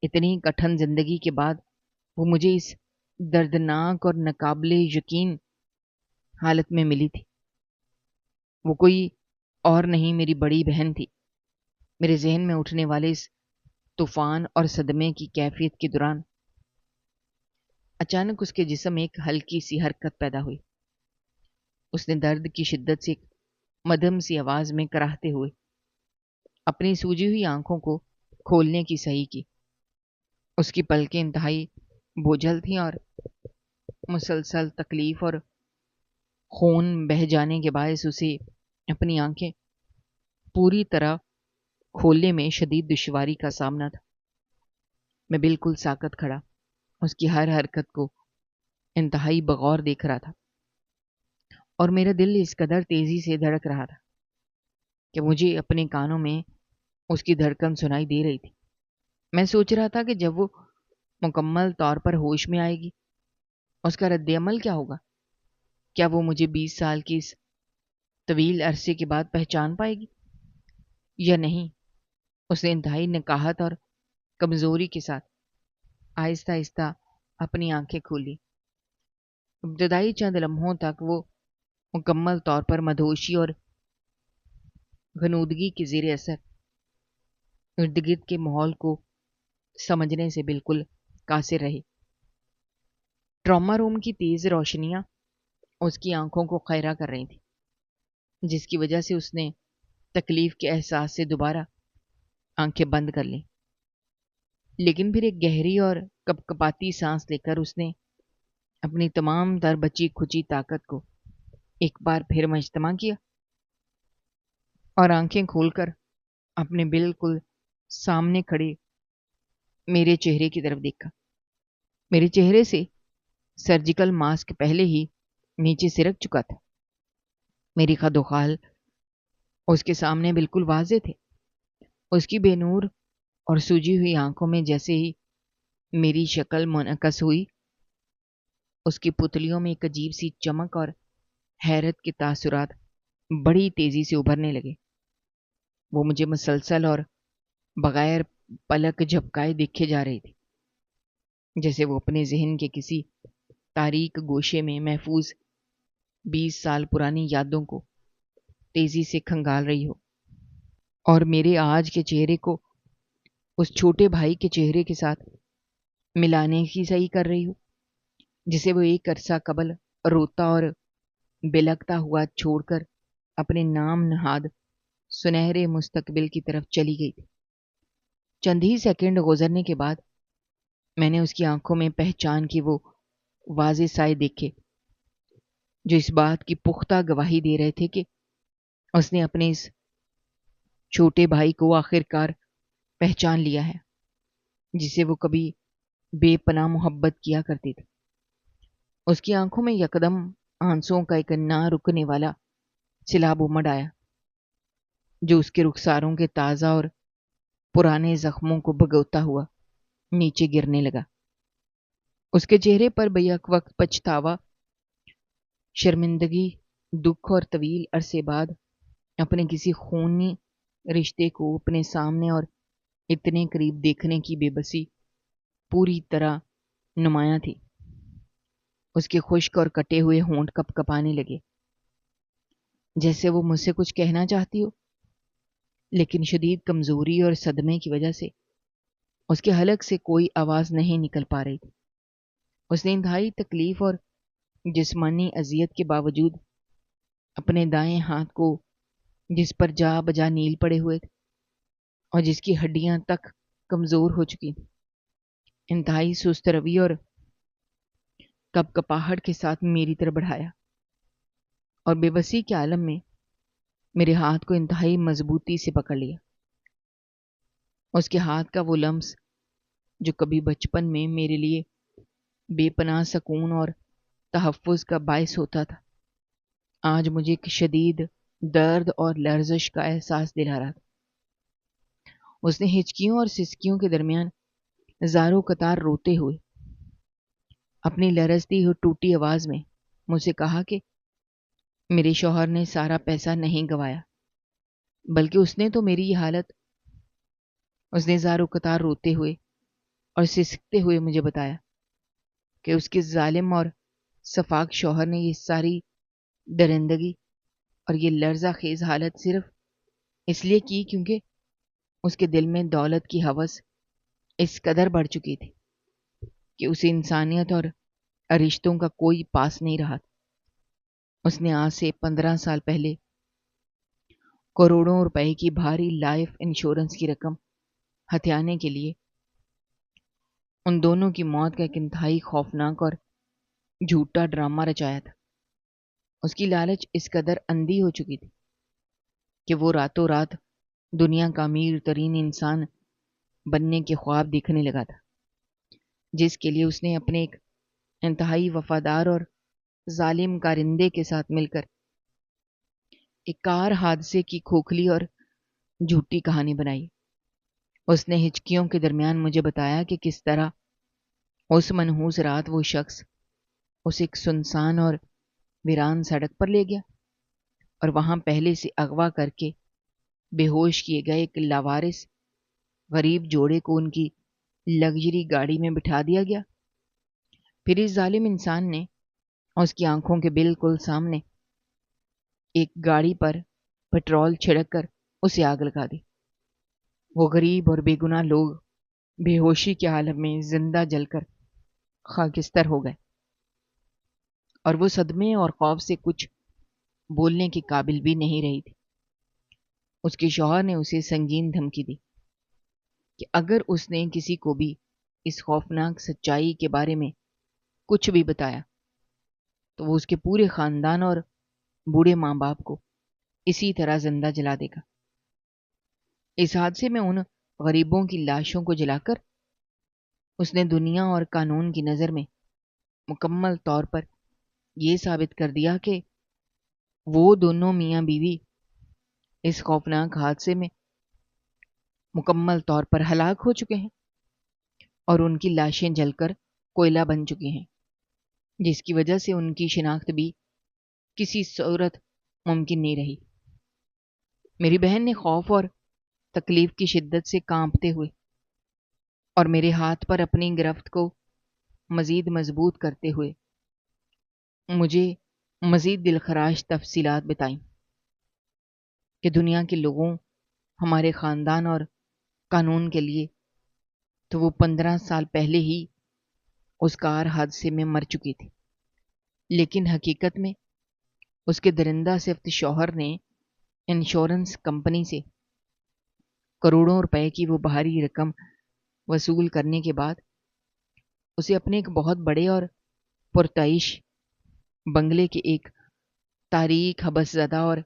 اتنی کٹھن زندگی کے بعد وہ مجھے اس دردناک اور ناقابل یقین حالت میں ملی تھی۔ وہ کوئی اور نہیں، میری بڑی بہن تھی۔ میرے ذہن میں اٹھنے والے اس طوفان اور صدمے کی کیفیت کے دوران اچانک اس کے جسم ایک ہلکی سی حرکت پیدا ہوئی۔ اس نے درد کی شدت سے ایک مدھم سی آواز میں کراہتے ہوئے اپنی سوجی ہوئی آنکھوں کو کھولنے کی صحیح کی۔ اس کی پلکیں انتہائی بوجھل تھیں اور مسلسل تکلیف اور خون بہہ جانے کے باعث اسے اپنی آنکھیں پوری طرح کھولنے میں شدید دشواری کا سامنا تھا۔ میں بالکل ساکت کھڑا اس کی ہر حرکت کو انتہائی بغور دیکھ رہا تھا، اور میرا دل اس قدر تیزی سے دھڑک رہا تھا کہ مجھے اپنے کانوں میں اس کی دھڑکن سنائی دے رہی تھی۔ میں سوچ رہا تھا کہ جب وہ مکمل طور پر ہوش میں آئے گی اس کا رد عمل کیا ہوگا؟ کیا وہ مجھے 20 سال کی اس طویل عرصے کے بعد پہچان پائے گی یا نہیں؟ اس نے انتہائی نکاہت اور کمزوری کے ساتھ آہستہ آہستہ اپنی آنکھیں کھولی۔ ابتدائی چند لمحوں تک وہ مکمل طور پر مدہوشی اور غنودگی کے زیر اثر ارد گرد کے ماحول کو سمجھنے سے بالکل قاصر رہی۔ ٹراما روم کی تیز روشنیاں اس کی آنکھوں کو خیرہ کر رہی تھیں، جس کی وجہ سے اس نے تکلیف کے احساس سے دوبارہ آنکھیں بند کر لیں، لیکن پھر ایک گہری اور کپکپاتی سانس لے کر اس نے اپنی تمام تر بچی کھچی طاقت کو ایک بار پھر مجتمع کیا اور آنکھیں کھول کر اپنے بالکل سامنے کھڑے میرے چہرے کی طرف دیکھا۔ میرے چہرے سے سرجیکل ماسک پہلے ہی نیچے سرک چکا تھا۔ میری خد و خال اس کے سامنے بالکل واضح تھے۔ اس کی بے نور اور سوجی ہوئی آنکھوں میں جیسے ہی میری شکل منعکس ہوئی، اس کی پتلیوں میں ایک عجیب سی چمک اور حیرت کے تاثرات بڑی تیزی سے ابھرنے لگے۔ وہ مجھے مسلسل اور بغیر پلک جھپکائے دیکھے جا رہی تھی، جیسے وہ اپنے ذہن کے کسی تاریک گوشے میں محفوظ 20 سال پرانی یادوں کو تیزی سے کھنگال رہی ہو، اور میرے آج کے چہرے کو اس چھوٹے بھائی کے چہرے کے ساتھ ملانے کی صحیح کر رہی ہو، جسے وہ ایک عرصہ قبل روتا اور بلکتا ہوا چھوڑ کر اپنے نام نہاد سنہرے مستقبل کی طرف چلی گئی تھی۔ چند ہی سیکنڈ گزرنے کے بعد میں نے اس کی آنکھوں میں پہچان کی وہ واضح سائے دیکھے جو اس بات کی پختہ گواہی دے رہے تھے کہ اس نے اپنے اس چھوٹے بھائی کو آخرکار پہچان لیا ہے، جسے وہ کبھی بے پناہ محبت کیا کرتی تھی۔ اس کی آنکھوں میں یکدم آنسوؤں کا ایک نہ رکنے والا سیلاب امڑ آیا، جو اس کے رخساروں کے تازہ اور پرانے زخموں کو بھگوتا ہوا نیچے گرنے لگا۔ اس کے چہرے پر بیک وقت پچھتاوا، شرمندگی، دکھ اور طویل عرصے بعد اپنے کسی خونی رشتے کو اپنے سامنے اور اتنے قریب دیکھنے کی بے بسی پوری طرح نمایاں تھی۔ اس کے خشک اور کٹے ہوئے ہونٹ کپ کپانے لگے، جیسے وہ مجھ سے کچھ کہنا چاہتی ہو، لیکن شدید کمزوری اور صدمے کی وجہ سے اس کے حلق سے کوئی آواز نہیں نکل پا رہی تھی۔ اس نے انتہائی تکلیف اور جسمانی اذیت کے باوجود اپنے دائیں ہاتھ کو، جس پر جا بجا نیل پڑے ہوئے تھے اور جس کی ہڈیاں تک کمزور ہو چکی تھیں، انتہائی سست روی اور کپ کپاہٹ کے ساتھ میری طرف بڑھایا، اور بے بسی کے عالم میں میرے ہاتھ کو انتہائی مضبوطی سے پکڑ لیا۔ اس کے ہاتھ کا وہ لمس جو کبھی بچپن میں میرے لیے بے پناہ سکون اور تحفظ کا باعث ہوتا تھا، آج مجھے ایک شدید درد اور لرزش کا احساس دلا رہا تھا۔ اس نے ہچکیوں اور سسکیوں کے درمیان زاروں قطار روتے ہوئے اپنی لرزتی ہوئی ٹوٹی آواز میں مجھ سے کہا کہ میرے شوہر نے سارا پیسہ نہیں گوایا، بلکہ اس نے تو میری یہ حالت، اس نے زاروں قطار روتے ہوئے اور سسکتے ہوئے مجھے بتایا کہ اس کے ظالم اور سفاک شوہر نے یہ ساری درندگی اور یہ لرزہ خیز حالت صرف اس لیے کی کیونکہ اس کے دل میں دولت کی ہوس اس قدر بڑھ چکی تھی کہ اسے انسانیت اور رشتوں کا کوئی پاس نہیں رہا تھا۔ اس نے آج سے 15 سال پہلے کروڑوں روپے کی بھاری لائف انشورنس کی رقم ہتھیانے کے لیے ان دونوں کی موت کا ایک انتہائی خوفناک اور جھوٹا ڈرامہ رچایا تھا۔ اس کی لالچ اس قدر اندھی ہو چکی تھی کہ وہ راتوں رات دنیا کا امیر ترین انسان بننے کے خواب دیکھنے لگا تھا، جس کے لیے اس نے اپنے ایک انتہائی وفادار اور ظالم کارندے کے ساتھ مل کر ایک کار حادثے کی کھوکھلی اور جھوٹی کہانی بنائی۔ اس نے ہچکیوں کے درمیان مجھے بتایا کہ کس طرح اس منحوس رات وہ شخص اسے ایک سنسان اور ویران سڑک پر لے گیا اور وہاں پہلے سے اغوا کر کے بے ہوش کیے گئے ایک لاوارث غریب جوڑے کو ان کی لگژری گاڑی میں بٹھا دیا گیا۔ پھر اس ظالم انسان نے اس کی آنکھوں کے بالکل سامنے ایک گاڑی پر پٹرول چھڑک کر اسے آگ لگا دی۔ وہ غریب اور بے گناہ لوگ بے ہوشی کے عالم میں زندہ جل کر خاکستر ہو گئے اور وہ صدمے اور خوف سے کچھ بولنے کے قابل بھی نہیں رہی تھی۔ اس کے شوہر نے اسے سنگین دھمکی دی کہ اگر اس نے کسی کو بھی اس خوفناک سچائی کے بارے میں کچھ بھی بتایا تو وہ اس کے پورے خاندان اور بوڑھے ماں باپ کو اسی طرح زندہ جلا دے گا۔ اس حادثے میں ان غریبوں کی لاشوں کو جلا کر اس نے دنیا اور قانون کی نظر میں مکمل طور پر یہ ثابت کر دیا کہ وہ دونوں میاں بیوی اس خوفناک حادثے میں مکمل طور پر ہلاک ہو چکے ہیں اور ان کی لاشیں جل کر کوئلہ بن چکی ہیں، جس کی وجہ سے ان کی شناخت بھی کسی صورت ممکن نہیں رہی۔ میری بہن نے خوف اور تکلیف کی شدت سے کانپتے ہوئے اور میرے ہاتھ پر اپنی گرفت کو مزید مضبوط کرتے ہوئے مجھے مزید دلخراش تفصیلات بتائیں کہ دنیا کے لوگوں، ہمارے خاندان اور قانون کے لیے تو وہ 15 سال پہلے ہی اس کار حادثے میں مر چکی تھی، لیکن حقیقت میں اس کے درندہ صفت شوہر نے انشورنس کمپنی سے کروڑوں روپے کی وہ بھاری رقم وصول کرنے کے بعد اسے اپنے ایک بہت بڑے اور پرتعیش بنگلے کے ایک تاریک حبس زدہ اور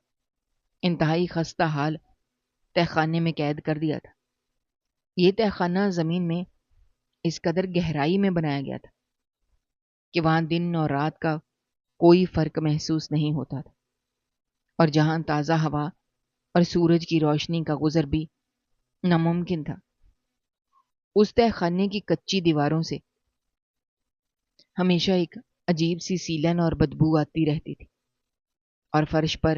انتہائی خستہ حال تہ خانے میں قید کر دیا تھا۔ یہ تہ خانہ زمین میں اس قدر گہرائی میں بنایا گیا تھا کہ وہاں دن اور رات کا کوئی فرق محسوس نہیں ہوتا تھا، اور جہاں تازہ ہوا اور سورج کی روشنی کا گزر بھی ناممکن تھا۔ اس تہ خانے کی کچی دیواروں سے ہمیشہ ایک عجیب سی سیلن اور بدبو آتی رہتی تھی، اور فرش پر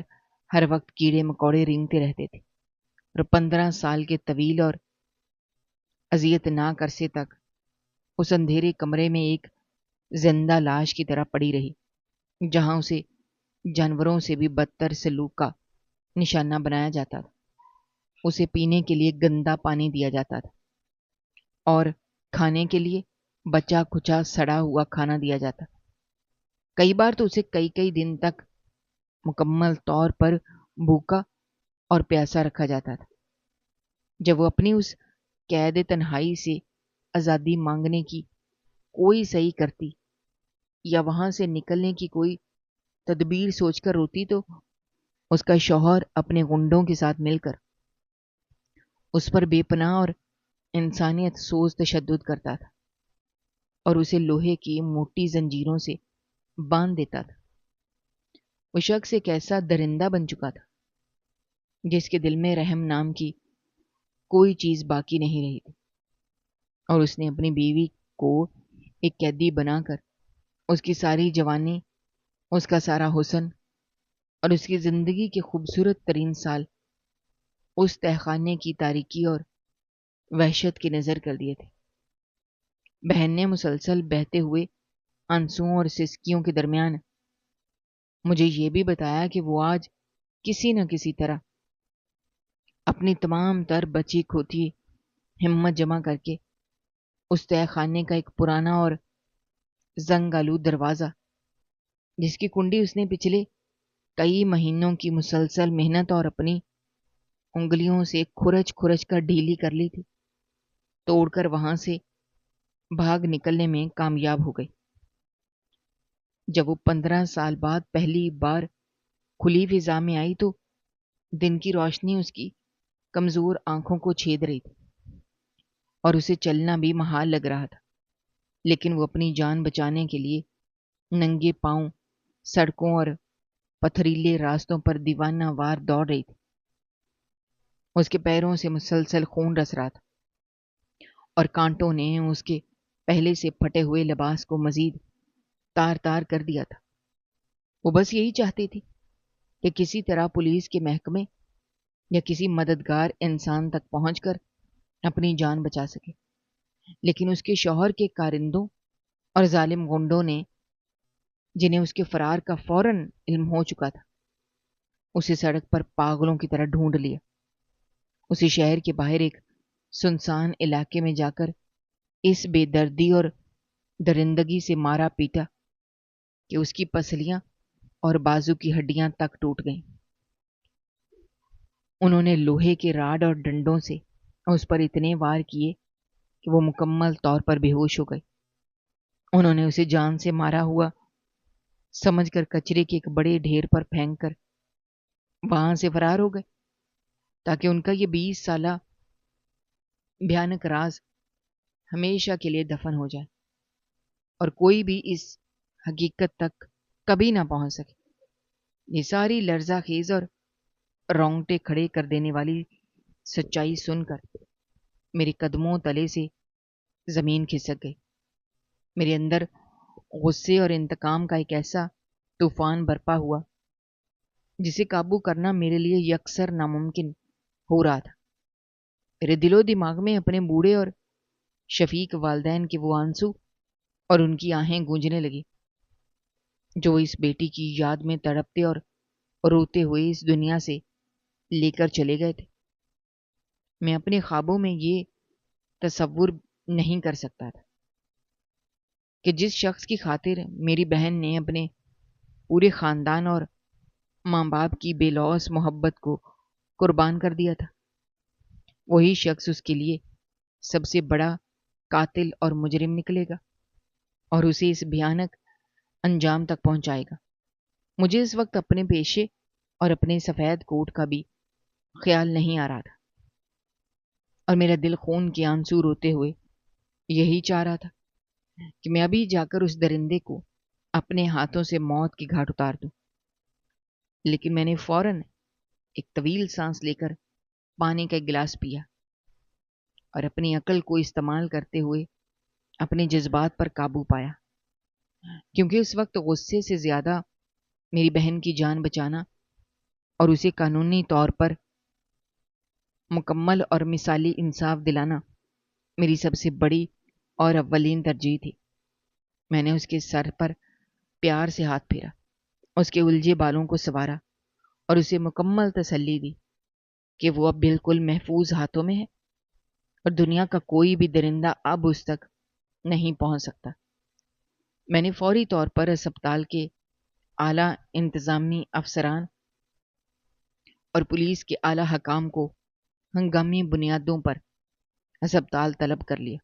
ہر وقت کیڑے مکوڑے رینگتے رہتے تھے، اور 15 سال کے طویل اور اذیت ناک عرصے تک اس اندھیرے کمرے میں ایک زندہ لاش کی طرح پڑی رہی، جہاں اسے جانوروں سے بھی بدتر سلوک کا نشانہ بنایا جاتا تھا۔ اسے پینے کے لیے گندا پانی دیا جاتا تھا اور کھانے کے لیے بچا کھچا سڑا ہوا کھانا دیا جاتا۔ کئی بار تو اسے کئی دن تک مکمل طور پر بھوکا اور پیاسا رکھا جاتا تھا۔ جب وہ اپنی اس قید تنہائی سے آزادی مانگنے کی کوئی صحیح کرتی یا وہاں سے نکلنے کی کوئی تدبیر سوچ کر روتی تو اس کا شوہر اپنے غنڈوں کے ساتھ مل کر اس پر بے پناہ اور انسانیت سوز تشدد کرتا تھا اور اسے لوہے کی موٹی زنجیروں سے باندھ دیتا تھا۔ وہ شخص ایک ایسا درندہ بن چکا تھا جس کے دل میں رحم نام کی کوئی چیز باقی نہیں رہی تھی، اور اس نے اپنی بیوی کو ایک قیدی بنا کر اس کی ساری جوانی، اس کا سارا حسن اور اس کی زندگی کے خوبصورت ترین سال اس تہخانے کی تاریکی اور وحشت کی نظر کر دیے تھے۔ بہن نے مسلسل بہتے ہوئے آنسوؤں اور سسکیوں کے درمیان مجھے یہ بھی بتایا کہ وہ آج کسی نہ کسی طرح اپنی تمام تر بچی کھوتی ہمت جمع کر کے اس تہ خانے کا ایک پرانا اور زنگ آلود دروازہ، جس کی کنڈی اس نے پچھلے کئی مہینوں کی مسلسل محنت اور اپنی انگلیوں سے کھرچ کھرچ کر ڈھیلی کر لی تھی، توڑ کر وہاں سے بھاگ نکلنے میں کامیاب ہو گئی۔ جب وہ 15 سال بعد پہلی بار کھلی فضا میں آئی تو دن کی روشنی اس کی کمزور آنکھوں کو چھید رہی تھی اور اسے چلنا بھی محال لگ رہا تھا، لیکن وہ اپنی جان بچانے کے لیے ننگے پاؤں سڑکوں اور پتھریلے راستوں پر دیوانہ وار دوڑ رہی تھی۔ اس کے پیروں سے مسلسل خون رس رہا تھا اور کانٹوں نے اس کے پہلے سے پھٹے ہوئے لباس کو مزید تار تار کر دیا تھا۔ وہ بس یہی چاہتی تھی کہ کسی طرح پولیس کے محکمے یا کسی مددگار انسان تک پہنچ کر اپنی جان بچا سکے، لیکن اس کے شوہر کے کارندوں اور ظالم غنڈوں نے، جنہیں اس کے فرار کا فوراً علم ہو چکا تھا، اسے سڑک پر پاگلوں کی طرح ڈھونڈ لیا۔ اسے شہر کے باہر ایک سنسان علاقے میں جا کر اس بے دردی اور درندگی سے مارا پیٹا کہ اس کی پسلیاں اور بازو کی ہڈیاں تک ٹوٹ گئیں۔ انہوں نے لوہے کے راڈ اور ڈنڈوں سے اس پر اتنے وار کیے کہ وہ مکمل طور پر بے ہوش ہو گئی۔ انہوں نے اسے جان سے مارا ہوا سمجھ کر کچرے کے ایک بڑے ڈھیر پر پھینک کر وہاں سے فرار ہو گئے، تاکہ ان کا یہ 20 سالہ بھیانک راز ہمیشہ کے لیے دفن ہو جائے اور کوئی بھی اس حقیقت تک کبھی نہ پہنچ سکے۔ یہ ساری لرزہ خیز اور رونگٹے کھڑے کر دینے والی سچائی سن کر میرے قدموں تلے سے زمین کھسک گئی۔ میرے اندر غصے اور انتقام کا ایک ایسا طوفان برپا ہوا جسے قابو کرنا میرے لیے یکسر ناممکن ہو رہا تھا۔ میرے دل و دماغ میں اپنے بوڑھے اور شفیق والدین کے وہ آنسو اور ان کی آہیں گونجنے لگی جو اس بیٹی کی یاد میں تڑپتے اور روتے ہوئے اس دنیا سے لے کر چلے گئے تھے۔ میں اپنے خوابوں میں یہ تصور نہیں کر سکتا تھا کہ جس شخص کی خاطر میری بہن نے اپنے پورے خاندان اور ماں باپ کی بے لوث محبت کو قربان کر دیا تھا، وہی شخص اس کے لیے سب سے بڑا قاتل اور مجرم نکلے گا اور اسے اس بھیانک انجام تک پہنچائے گا۔ مجھے اس وقت اپنے پیشے اور اپنے سفید کوٹ کا بھی خیال نہیں آ رہا تھا، اور میرا دل خون کے آنسو روتے ہوئے یہی چاہ رہا تھا کہ میں ابھی جا کر اس درندے کو اپنے ہاتھوں سے موت کی گھاٹ اتار دوں۔ لیکن میں نے فوراً ایک طویل سانس لے کر پانی کا ایک گلاس پیا اور اپنی عقل کو استعمال کرتے ہوئے اپنے جذبات پر قابو پایا، کیونکہ اس وقت غصے سے زیادہ میری بہن کی جان بچانا اور اسے قانونی طور پر مکمل اور مثالی انصاف دلانا میری سب سے بڑی اور اولین ترجیح تھی۔ میں نے اس کے سر پر پیار سے ہاتھ پھیرا، اس کے الجھے بالوں کو سنوارا اور اسے مکمل تسلی دی کہ وہ اب بالکل محفوظ ہاتھوں میں ہے اور دنیا کا کوئی بھی درندہ اب اس تک نہیں پہنچ سکتا۔ میں نے فوری طور پر اسپتال کے اعلیٰ انتظامی افسران اور پولیس کے اعلیٰ حکام کو ہنگامی بنیادوں پر اسپتال طلب کر لیا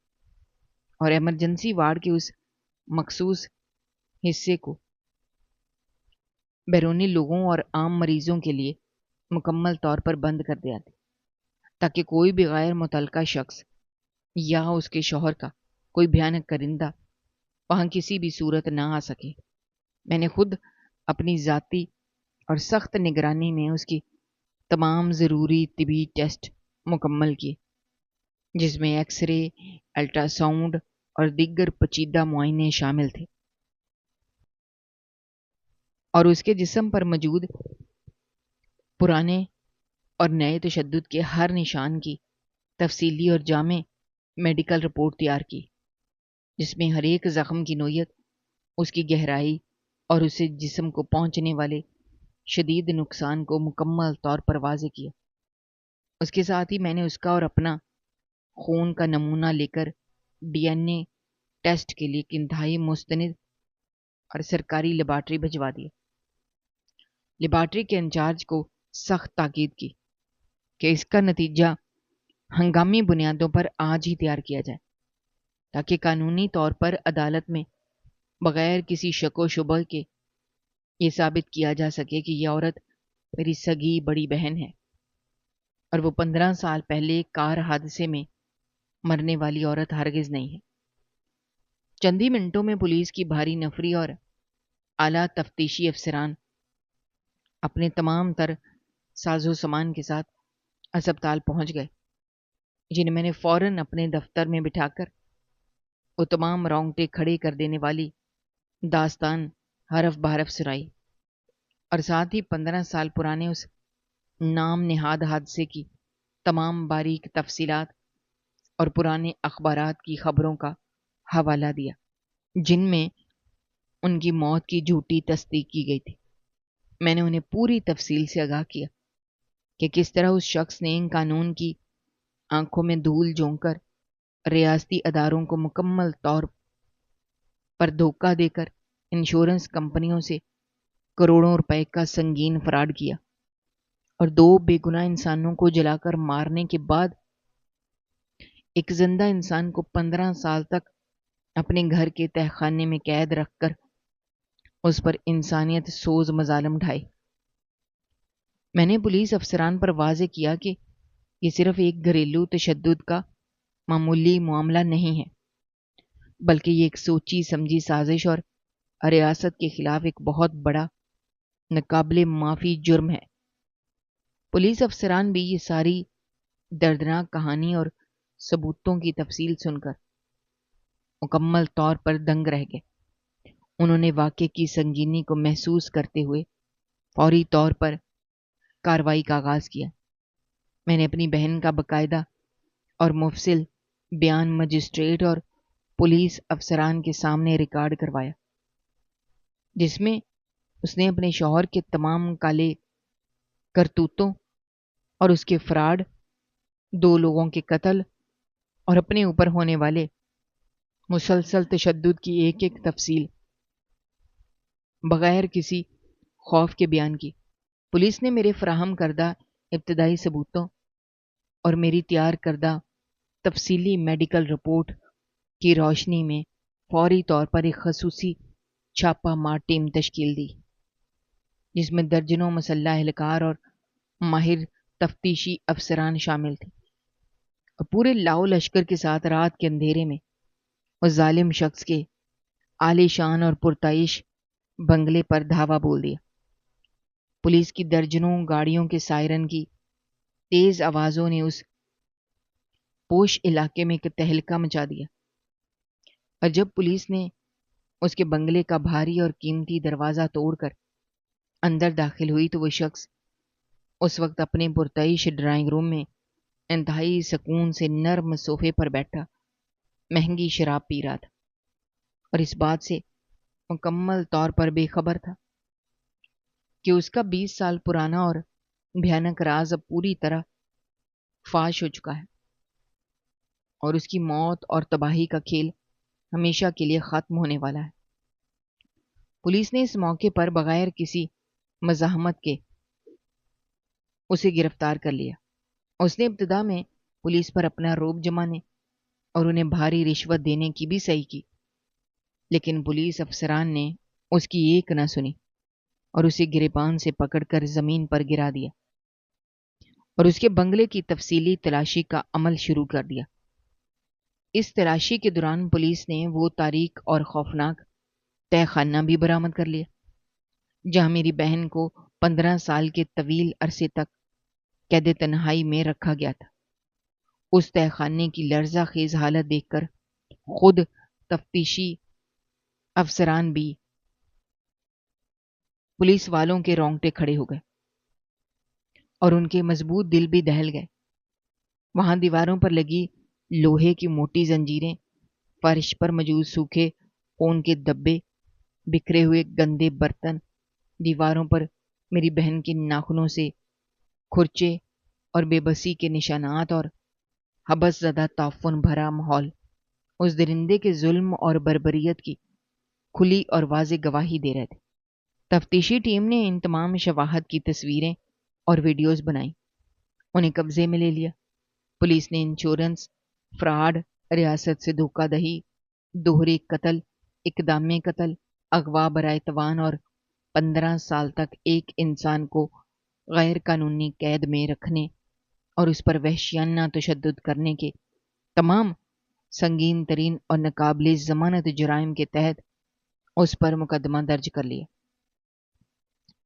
اور ایمرجنسی وارڈ کے اس مخصوص حصے کو بیرونی لوگوں اور عام مریضوں کے لیے مکمل طور پر بند کر دیا تھا، تاکہ کوئی بھی غیر متعلقہ شخص یا اس کے شوہر کا کوئی بھیانک کرندہ وہاں کسی بھی صورت نہ آ سکے۔ میں نے خود اپنی ذاتی اور سخت نگرانی میں اس کی تمام ضروری طبی ٹیسٹ مکمل کیے، جس میں ایکس رے، الٹرا ساؤنڈ اور دیگر پیچیدہ معائنے شامل تھے، اور اس کے جسم پر موجود پرانے اور نئے تشدد کے ہر نشان کی تفصیلی اور جامع میڈیکل رپورٹ تیار کی، جس میں ہر ایک زخم کی نوعیت، اس کی گہرائی اور اسے جسم کو پہنچنے والے شدید نقصان کو مکمل طور پر واضح کیا۔ اس کے ساتھ ہی میں نے اس کا اور اپنا خون کا نمونہ لے کر ڈی این اے ٹیسٹ کے لیے ایک انتہائی مستند اور سرکاری لیبارٹری بھجوا دیا۔ لیبارٹری کے انچارج کو سخت تاکید کی کہ اس کا نتیجہ ہنگامی بنیادوں پر آج ہی تیار کیا جائے، تاکہ قانونی طور پر عدالت میں بغیر کسی شک و شبہ کے یہ ثابت کیا جا سکے کہ یہ عورت میری سگی بڑی بہن ہے، اور وہ 15 سال پہلے کار حادثے میں مرنے والی عورت ہرگز نہیں ہے۔ چند ہی منٹوں میں پولیس کی بھاری نفری اور اعلیٰ تفتیشی افسران اپنے تمام تر ساز و سامان کے ساتھ اسپتال پہنچ گئے، جنہیں میں نے فوراً اپنے دفتر میں بٹھا کر وہ تمام رونگٹے کھڑے کر دینے والی داستان حرف بحرف سنائی، اور ساتھ ہی 15 سال پرانے اس نام نہاد حادثے کی تمام باریک تفصیلات اور پرانے اخبارات کی خبروں کا حوالہ دیا، جن میں ان کی موت کی جھوٹی تصدیق کی گئی تھی۔ میں نے انہیں پوری تفصیل سے آگاہ کیا کہ کس طرح اس شخص نے ان قانون کی آنکھوں میں دھول جھونک کر ریاستی اداروں کو مکمل طور پر دھوکہ دے کر انشورنس کمپنیوں سے کروڑوں روپے کا سنگین فراڈ کیا، اور 2 بے گناہ انسانوں کو جلا کر مارنے کے بعد ایک زندہ انسان کو 15 سال تک اپنے گھر کے تہہ خانے میں قید رکھ کر اس پر انسانیت سوز مظالم ڈھائے۔ میں نے پولیس افسران پر واضح کیا کہ یہ صرف ایک گھریلو تشدد کا معمولی معاملہ نہیں ہے، بلکہ یہ ایک سوچی سمجھی سازش اور ریاست کے خلاف ایک بہت بڑا ناقابل معافی جرم ہے۔ پولیس افسران بھی یہ ساری دردناک کہانی اور ثبوتوں کی تفصیل سن کر مکمل طور پر دنگ رہ گئے۔ انہوں نے واقعے کی سنگینی کو محسوس کرتے ہوئے فوری طور پر کارروائی کا آغاز کیا۔ میں نے اپنی بہن کا باقاعدہ اور مفصل بیان مجسٹریٹ اور پولیس افسران کے سامنے ریکارڈ کروایا، جس میں اس نے اپنے شوہر کے تمام کالے کرتوتوں اور اس کے فراڈ، 2 لوگوں کے قتل اور اپنے اوپر ہونے والے مسلسل تشدد کی ایک ایک تفصیل بغیر کسی خوف کے بیان کی۔ پولیس نے میرے فراہم کردہ ابتدائی ثبوتوں اور میری تیار کردہ تفصیلی میڈیکل رپورٹ کی روشنی میں فوری طور پر ایک خصوصی چھاپہ مار ٹیم تشکیل دی، جس میں درجنوں مسلح اہلکار اور ماہر تفتیشی افسران شامل تھے، اور پورے لاؤ لشکر کے ساتھ رات کے اندھیرے میں اس ظالم شخص کے عالی شان اور پرتعیش بنگلے پر دھاوا بول دیا۔ پولیس کی درجنوں گاڑیوں کے سائرن کی تیز آوازوں نے اس پوش علاقے میں ایک تہلکہ مچا دیا، اور جب پولیس نے اس کے بنگلے کا بھاری اور قیمتی دروازہ توڑ کر اندر داخل ہوئی تو وہ شخص اس وقت اپنے پرتعیش ڈرائنگ روم میں انتہائی سکون سے نرم صوفے پر بیٹھا مہنگی شراب پی رہا تھا، اور اس بات سے مکمل طور پر بے خبر تھا کہ اس کا 20 سال پرانا اور بھیانک راز اب پوری طرح فاش ہو چکا ہے، اور اس کی موت اور تباہی کا کھیل ہمیشہ کے لیے ختم ہونے والا ہے۔ پولیس نے اس موقع پر بغیر کسی مزاحمت کے اسے گرفتار کر لیا۔ اس نے ابتدا میں پولیس پر اپنا رعب جمانے اور انہیں بھاری رشوت دینے کی بھی صحیح کی، لیکن پولیس افسران نے اس کی ایک نہ سنی اور اسے گریبان سے پکڑ کر زمین پر گرا دیا اور اس کے بنگلے کی تفصیلی تلاشی کا عمل شروع کر دیا۔ اس تلاشی کے دوران پولیس نے وہ تاریک اور خوفناک تہہ خانہ بھی برآمد کر لیا جہاں میری بہن کو 15 سال کے طویل عرصے تک قید تنہائی میں رکھا گیا تھا۔ اس تہہ خانے کی لرزہ خیز حالت دیکھ کر خود تفتیشی افسران بھی پولیس والوں کے رونگٹے کھڑے ہو گئے اور ان کے مضبوط دل بھی دہل گئے۔ وہاں دیواروں پر لگی لوہے کی موٹی زنجیریں، فرش پر موجود سوکھے خون کے دبے، بکھرے ہوئے گندے برتن، دیواروں پر میری بہن کے ناخنوں سے کھرچے اور بے بسی کے نشانات اور حبس زدہ تعفن بھرا ماحول اس درندے کے ظلم اور بربریت کی کھلی اور واضح گواہی دے رہے تھے۔ تفتیشی ٹیم نے ان تمام شواہد کی تصویریں اور ویڈیوز بنائی، انہیں قبضے میں لے لیا۔ پولیس نے انشورنس فراڈ، ریاست سے دھوکہ دہی، دوہرے قتل، اقدام قتل، اغوا برائے توان اور 15 سال تک ایک انسان کو غیر قانونی قید میں رکھنے اور اس پر وحشیانہ تشدد کرنے کے تمام سنگین ترین اور ناقابل ضمانت جرائم کے تحت اس پر مقدمہ درج کر لیا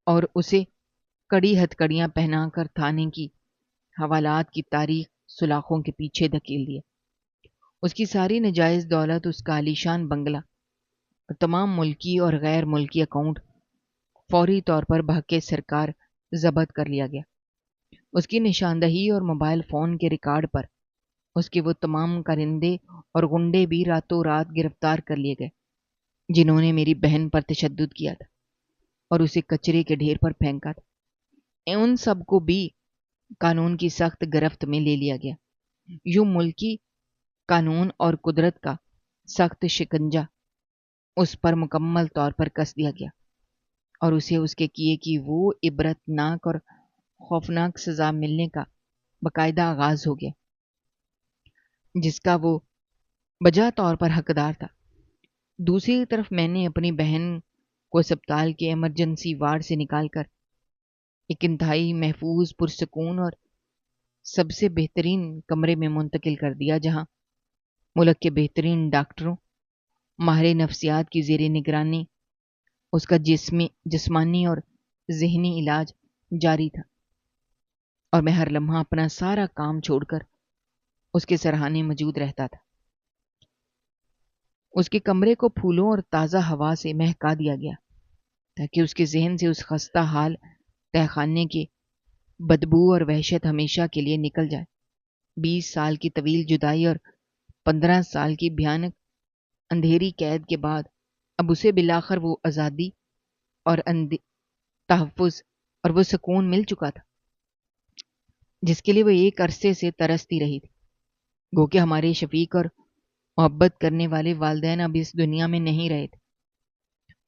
اور اسے کڑی ہتکڑیاں پہنا کر تھانے کی حوالات کی تاریخ سلاخوں کے پیچھے دھکیل دیا۔ اس کی ساری ناجائز دولت، اس کا عالیشان بنگلہ اور تمام ملکی اور غیر ملکی اکاؤنٹ فوری طور پر بحق سرکار ضبط کر لیا گیا۔ اس کی نشاندہی اور موبائل فون کے ریکارڈ پر اس کے وہ تمام کرندے اور غنڈے بھی راتوں رات گرفتار کر لیے گئے جنہوں نے میری بہن پر تشدد کیا تھا اور اسے کچرے کے ڈھیر پر پھینکا تھا۔ ان سب کو بھی قانون کی سخت گرفت میں لے لیا گیا۔ یوں ملکی قانون اور قدرت کا سخت شکنجہ اس پر مکمل طور پر کس دیا گیا اور اسے اس کے کیے کی وہ عبرتناک اور خوفناک سزا ملنے کا باقاعدہ آغاز ہو گیا جس کا وہ بجا طور پر حقدار تھا۔ دوسری طرف میں نے اپنی بہن کو اسپتال کے ایمرجنسی وارڈ سے نکال کر ایک انتہائی محفوظ، پرسکون اور سب سے بہترین کمرے میں منتقل کر دیا جہاں ملک کے بہترین ڈاکٹروں، ماہر نفسیات کی زیر نگرانی اس کا جسمانی اور ذہنی علاج جاری تھا اور میں ہر لمحہ اپنا سارا کام چھوڑ کر اس کے سرہانے موجود رہتا تھا۔ اس کے کمرے کو پھولوں اور تازہ ہوا سے مہکا دیا گیا تاکہ اس کے ذہن سے اس خستہ حال تہہ خانے کی بدبو اور وحشت ہمیشہ کے لیے نکل جائے۔ 20 سال کی طویل جدائی اور 15 سال کی بھیانک اندھیری قید کے بعد اب اسے بالآخر وہ آزادی اور تحفظ اور وہ سکون مل چکا تھا جس کے لیے وہ ایک عرصے سے ترستی رہی تھی۔ گو کہ ہمارے شفیق اور محبت کرنے والے والدین اب اس دنیا میں نہیں رہے تھے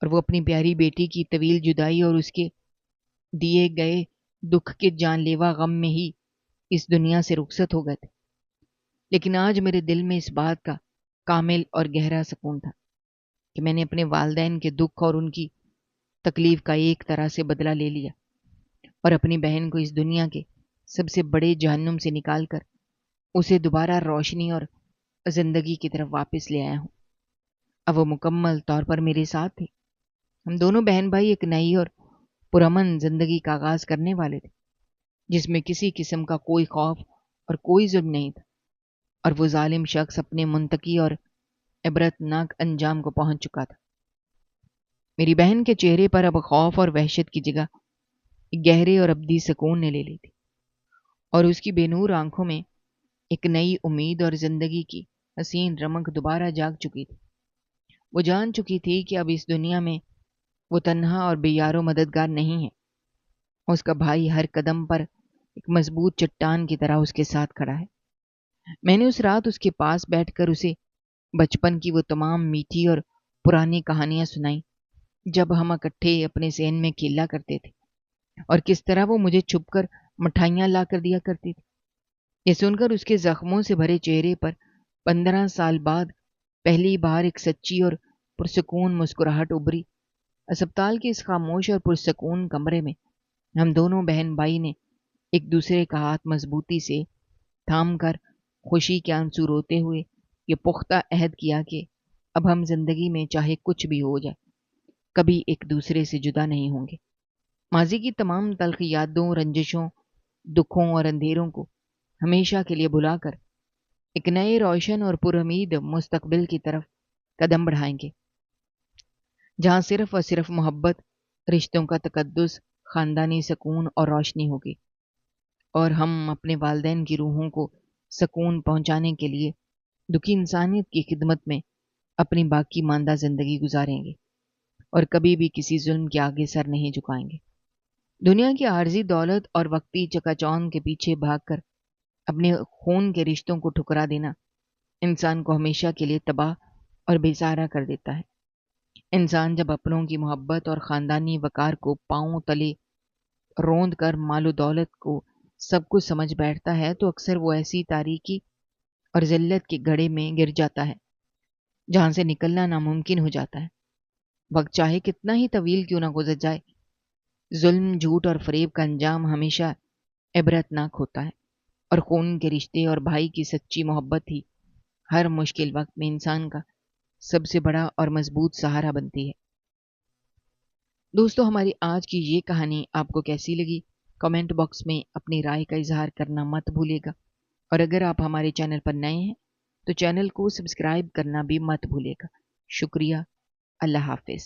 اور وہ اپنی پیاری بیٹی کی طویل جدائی اور اس کے دیے گئے دکھ کے جان لیوا غم میں ہی اس دنیا سے رخصت ہو گئے تھے۔ لیکن آج میرے دل میں اس بات کا کامل اور گہرا سکون تھا کہ میں نے اپنے والدین کے دکھ اور ان کی تکلیف کا ایک طرح سے بدلہ لے لیا اور اپنی بہن کو اس دنیا کے سب سے بڑے جہنم سے نکال کر اسے دوبارہ روشنی اور زندگی کی طرف واپس لے آیا ہوں۔ اب وہ مکمل طور پر میرے ساتھ تھے۔ ہم دونوں بہن بھائی ایک نئی اور پرامن زندگی کا آغاز کرنے والے تھے جس میں کسی قسم کا کوئی خوف اور کوئی ظلم نہیں تھا اور وہ ظالم شخص اپنے منطقی اور عبرتناک انجام کو پہنچ چکا تھا۔ میری بہن کے چہرے پر اب خوف اور وحشت کی جگہ گہرے اور ابدی سکون نے لے لی تھی اور اس کی بے نور آنکھوں میں ایک نئی امید اور زندگی کی حسین رمق دوبارہ جاگ چکی تھی۔ وہ جان چکی تھی کہ اب اس دنیا میں وہ تنہا اور بے یار و مددگار نہیں ہے۔ اس کا بھائی ہر قدم پر ایک مضبوط چٹان کی طرح اس کے ساتھ کھڑا ہے۔ میں نے اس رات اس کے پاس بیٹھ کر اسے بچپن کی وہ تمام میٹھی اور پرانی کہانیاں سنائیں جب ہم اکٹھے اپنے ذہن میں کھیلا کرتے تھے اور کس طرح وہ مجھے چھپ کر مٹھائیاں لا کر دیا کرتی تھی۔ یہ سن کر اس کے زخموں سے بھرے چہرے پر 15 سال بعد پہلی بار ایک سچی اور پرسکون مسکراہٹ ابھری۔ اسپتال کے اس خاموش اور پرسکون کمرے میں ہم دونوں بہن بھائی نے ایک دوسرے کا ہاتھ مضبوطی سے تھام کر خوشی کے آنسو روتے ہوئے یہ پختہ عہد کیا کہ اب ہم زندگی میں چاہے کچھ بھی ہو جائے کبھی ایک دوسرے سے جدا نہیں ہوں گے۔ ماضی کی تمام تلخ یادوں، رنجشوں، دکھوں اور اندھیروں کو ہمیشہ کے لیے بھلا کر ایک نئے روشن اور پر امید مستقبل کی طرف قدم بڑھائیں گے، جہاں صرف اور صرف محبت، رشتوں کا تقدس، خاندانی سکون اور روشنی ہوگی، اور ہم اپنے والدین کی روحوں کو سکون پہنچانے کے لیے دکھی انسانیت کی خدمت میں اپنی باقی ماندہ زندگی گزاریں گے اور کبھی بھی کسی ظلم کے آگے سر نہیں جھکائیں گے۔ دنیا کی عارضی دولت اور وقتی چکا چوند کے پیچھے بھاگ کر اپنے خون کے رشتوں کو ٹھکرا دینا انسان کو ہمیشہ کے لیے تباہ اور بے سہارا کر دیتا ہے۔ انسان جب اپنوں کی محبت اور خاندانی وقار کو پاؤں تلے روند کر مال و دولت کو سب کچھ سمجھ بیٹھتا ہے تو اکثر وہ ایسی تاریکی اور ذلت کے گڑھے میں گر جاتا ہے جہاں سے نکلنا ناممکن ہو جاتا ہے۔ وقت چاہے کتنا ہی طویل کیوں نہ گزر جائے، ظلم، جھوٹ اور فریب کا انجام ہمیشہ عبرتناک ہوتا ہے، اور خون کے رشتے اور بھائی کی سچی محبت ہی ہر مشکل وقت میں انسان کا سب سے بڑا اور مضبوط سہارا بنتی ہے۔ دوستو، ہماری آج کی یہ کہانی آپ کو کیسی لگی؟ کمنٹ باکس میں اپنی رائے کا اظہار کرنا مت بھولیے گا، اور اگر آپ ہمارے چینل پر نئے ہیں تو چینل کو سبسکرائب کرنا بھی مت بھولیے گا۔ شکریہ۔ اللہ حافظ۔